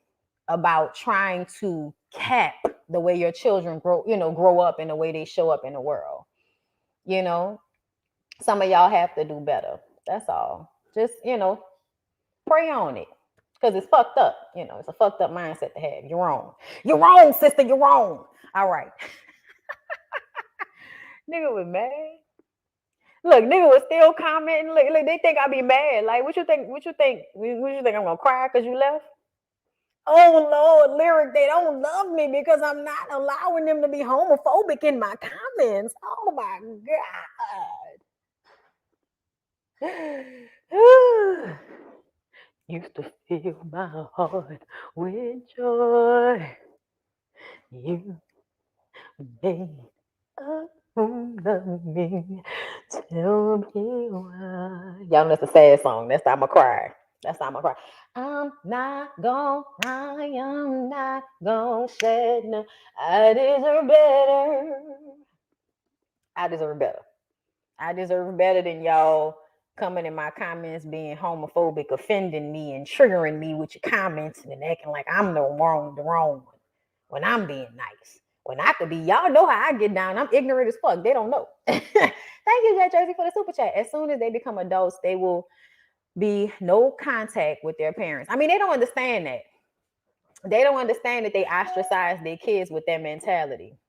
about trying to cap the way your children grow up and the way they show up in the world. Some of y'all have to do better. That's all. Just, pray on it. Because it's fucked up. It's a fucked up mindset to have. You're wrong. You're wrong, sister. You're wrong. All right. Nigga was mad. Look, nigga was still commenting. Look, they think I be mad. Like, what you think? What you think I'm gonna cry because you left? Oh Lord, lyric, they don't love me because I'm not allowing them to be homophobic in my comments. Oh my God. Used to fill my heart with joy. You made a fool of me. Tell me why. Y'all know that's a sad song. That's time I cry. I'm not gonna cry. I'm not gonna shed no. I deserve better. I deserve better than y'all coming in my comments being homophobic, offending me, and triggering me with your comments and acting like I'm the wrong one when I'm being nice. When I could be, y'all know how I get down. I'm ignorant as fuck. They don't know. Thank you, Jet Jersey, for the super chat. As soon as they become adults, they will be no contact with their parents. I mean, they don't understand that. They don't understand that they ostracize their kids with that mentality.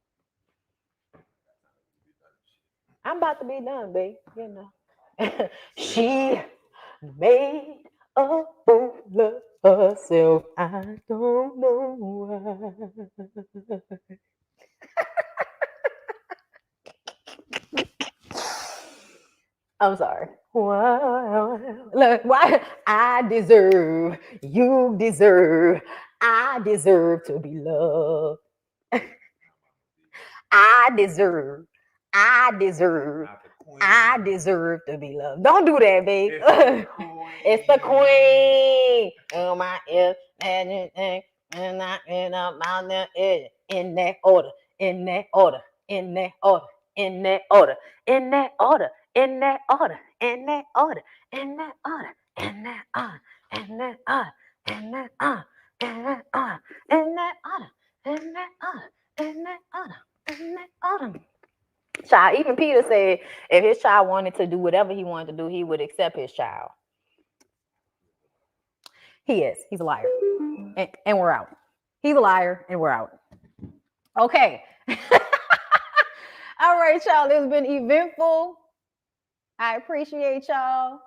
I'm about to be done, babe. She made a fool of herself. I don't know why. I'm sorry. Look, why I deserve, you deserve, I deserve to be loved. I deserve to be loved. Don't do that, babe. It's the queen. Oh my ear, and not in that order, in that order, in that order, in that order, in that order, in that order, in that order, in that order, in that order, in that order, in that order, in that order, in that order, in that order, in that order, in that order. Child, even Peter said if his child wanted to do whatever he wanted to do, he would accept his child. He is. He's a liar. And we're out. He's a liar and we're out. Okay. All right, y'all. It's been eventful. I appreciate y'all.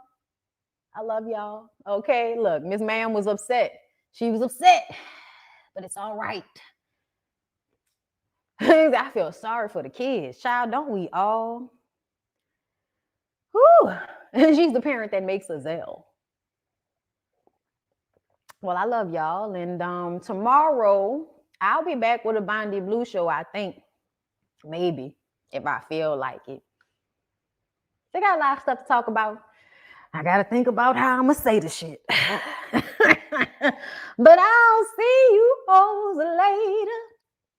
I love y'all. Okay. Look, Miss Ma'am was upset. She was upset. But it's all right. I feel sorry for the kids. Child, don't we all? Whew. She's the parent that makes a Zelle. Well, I love y'all. And tomorrow, I'll be back with a BondyBlue show, I think. Maybe, if I feel like it. They got a lot of stuff to talk about. I got to think about how I'm going to say the shit. But I'll see you hoes later.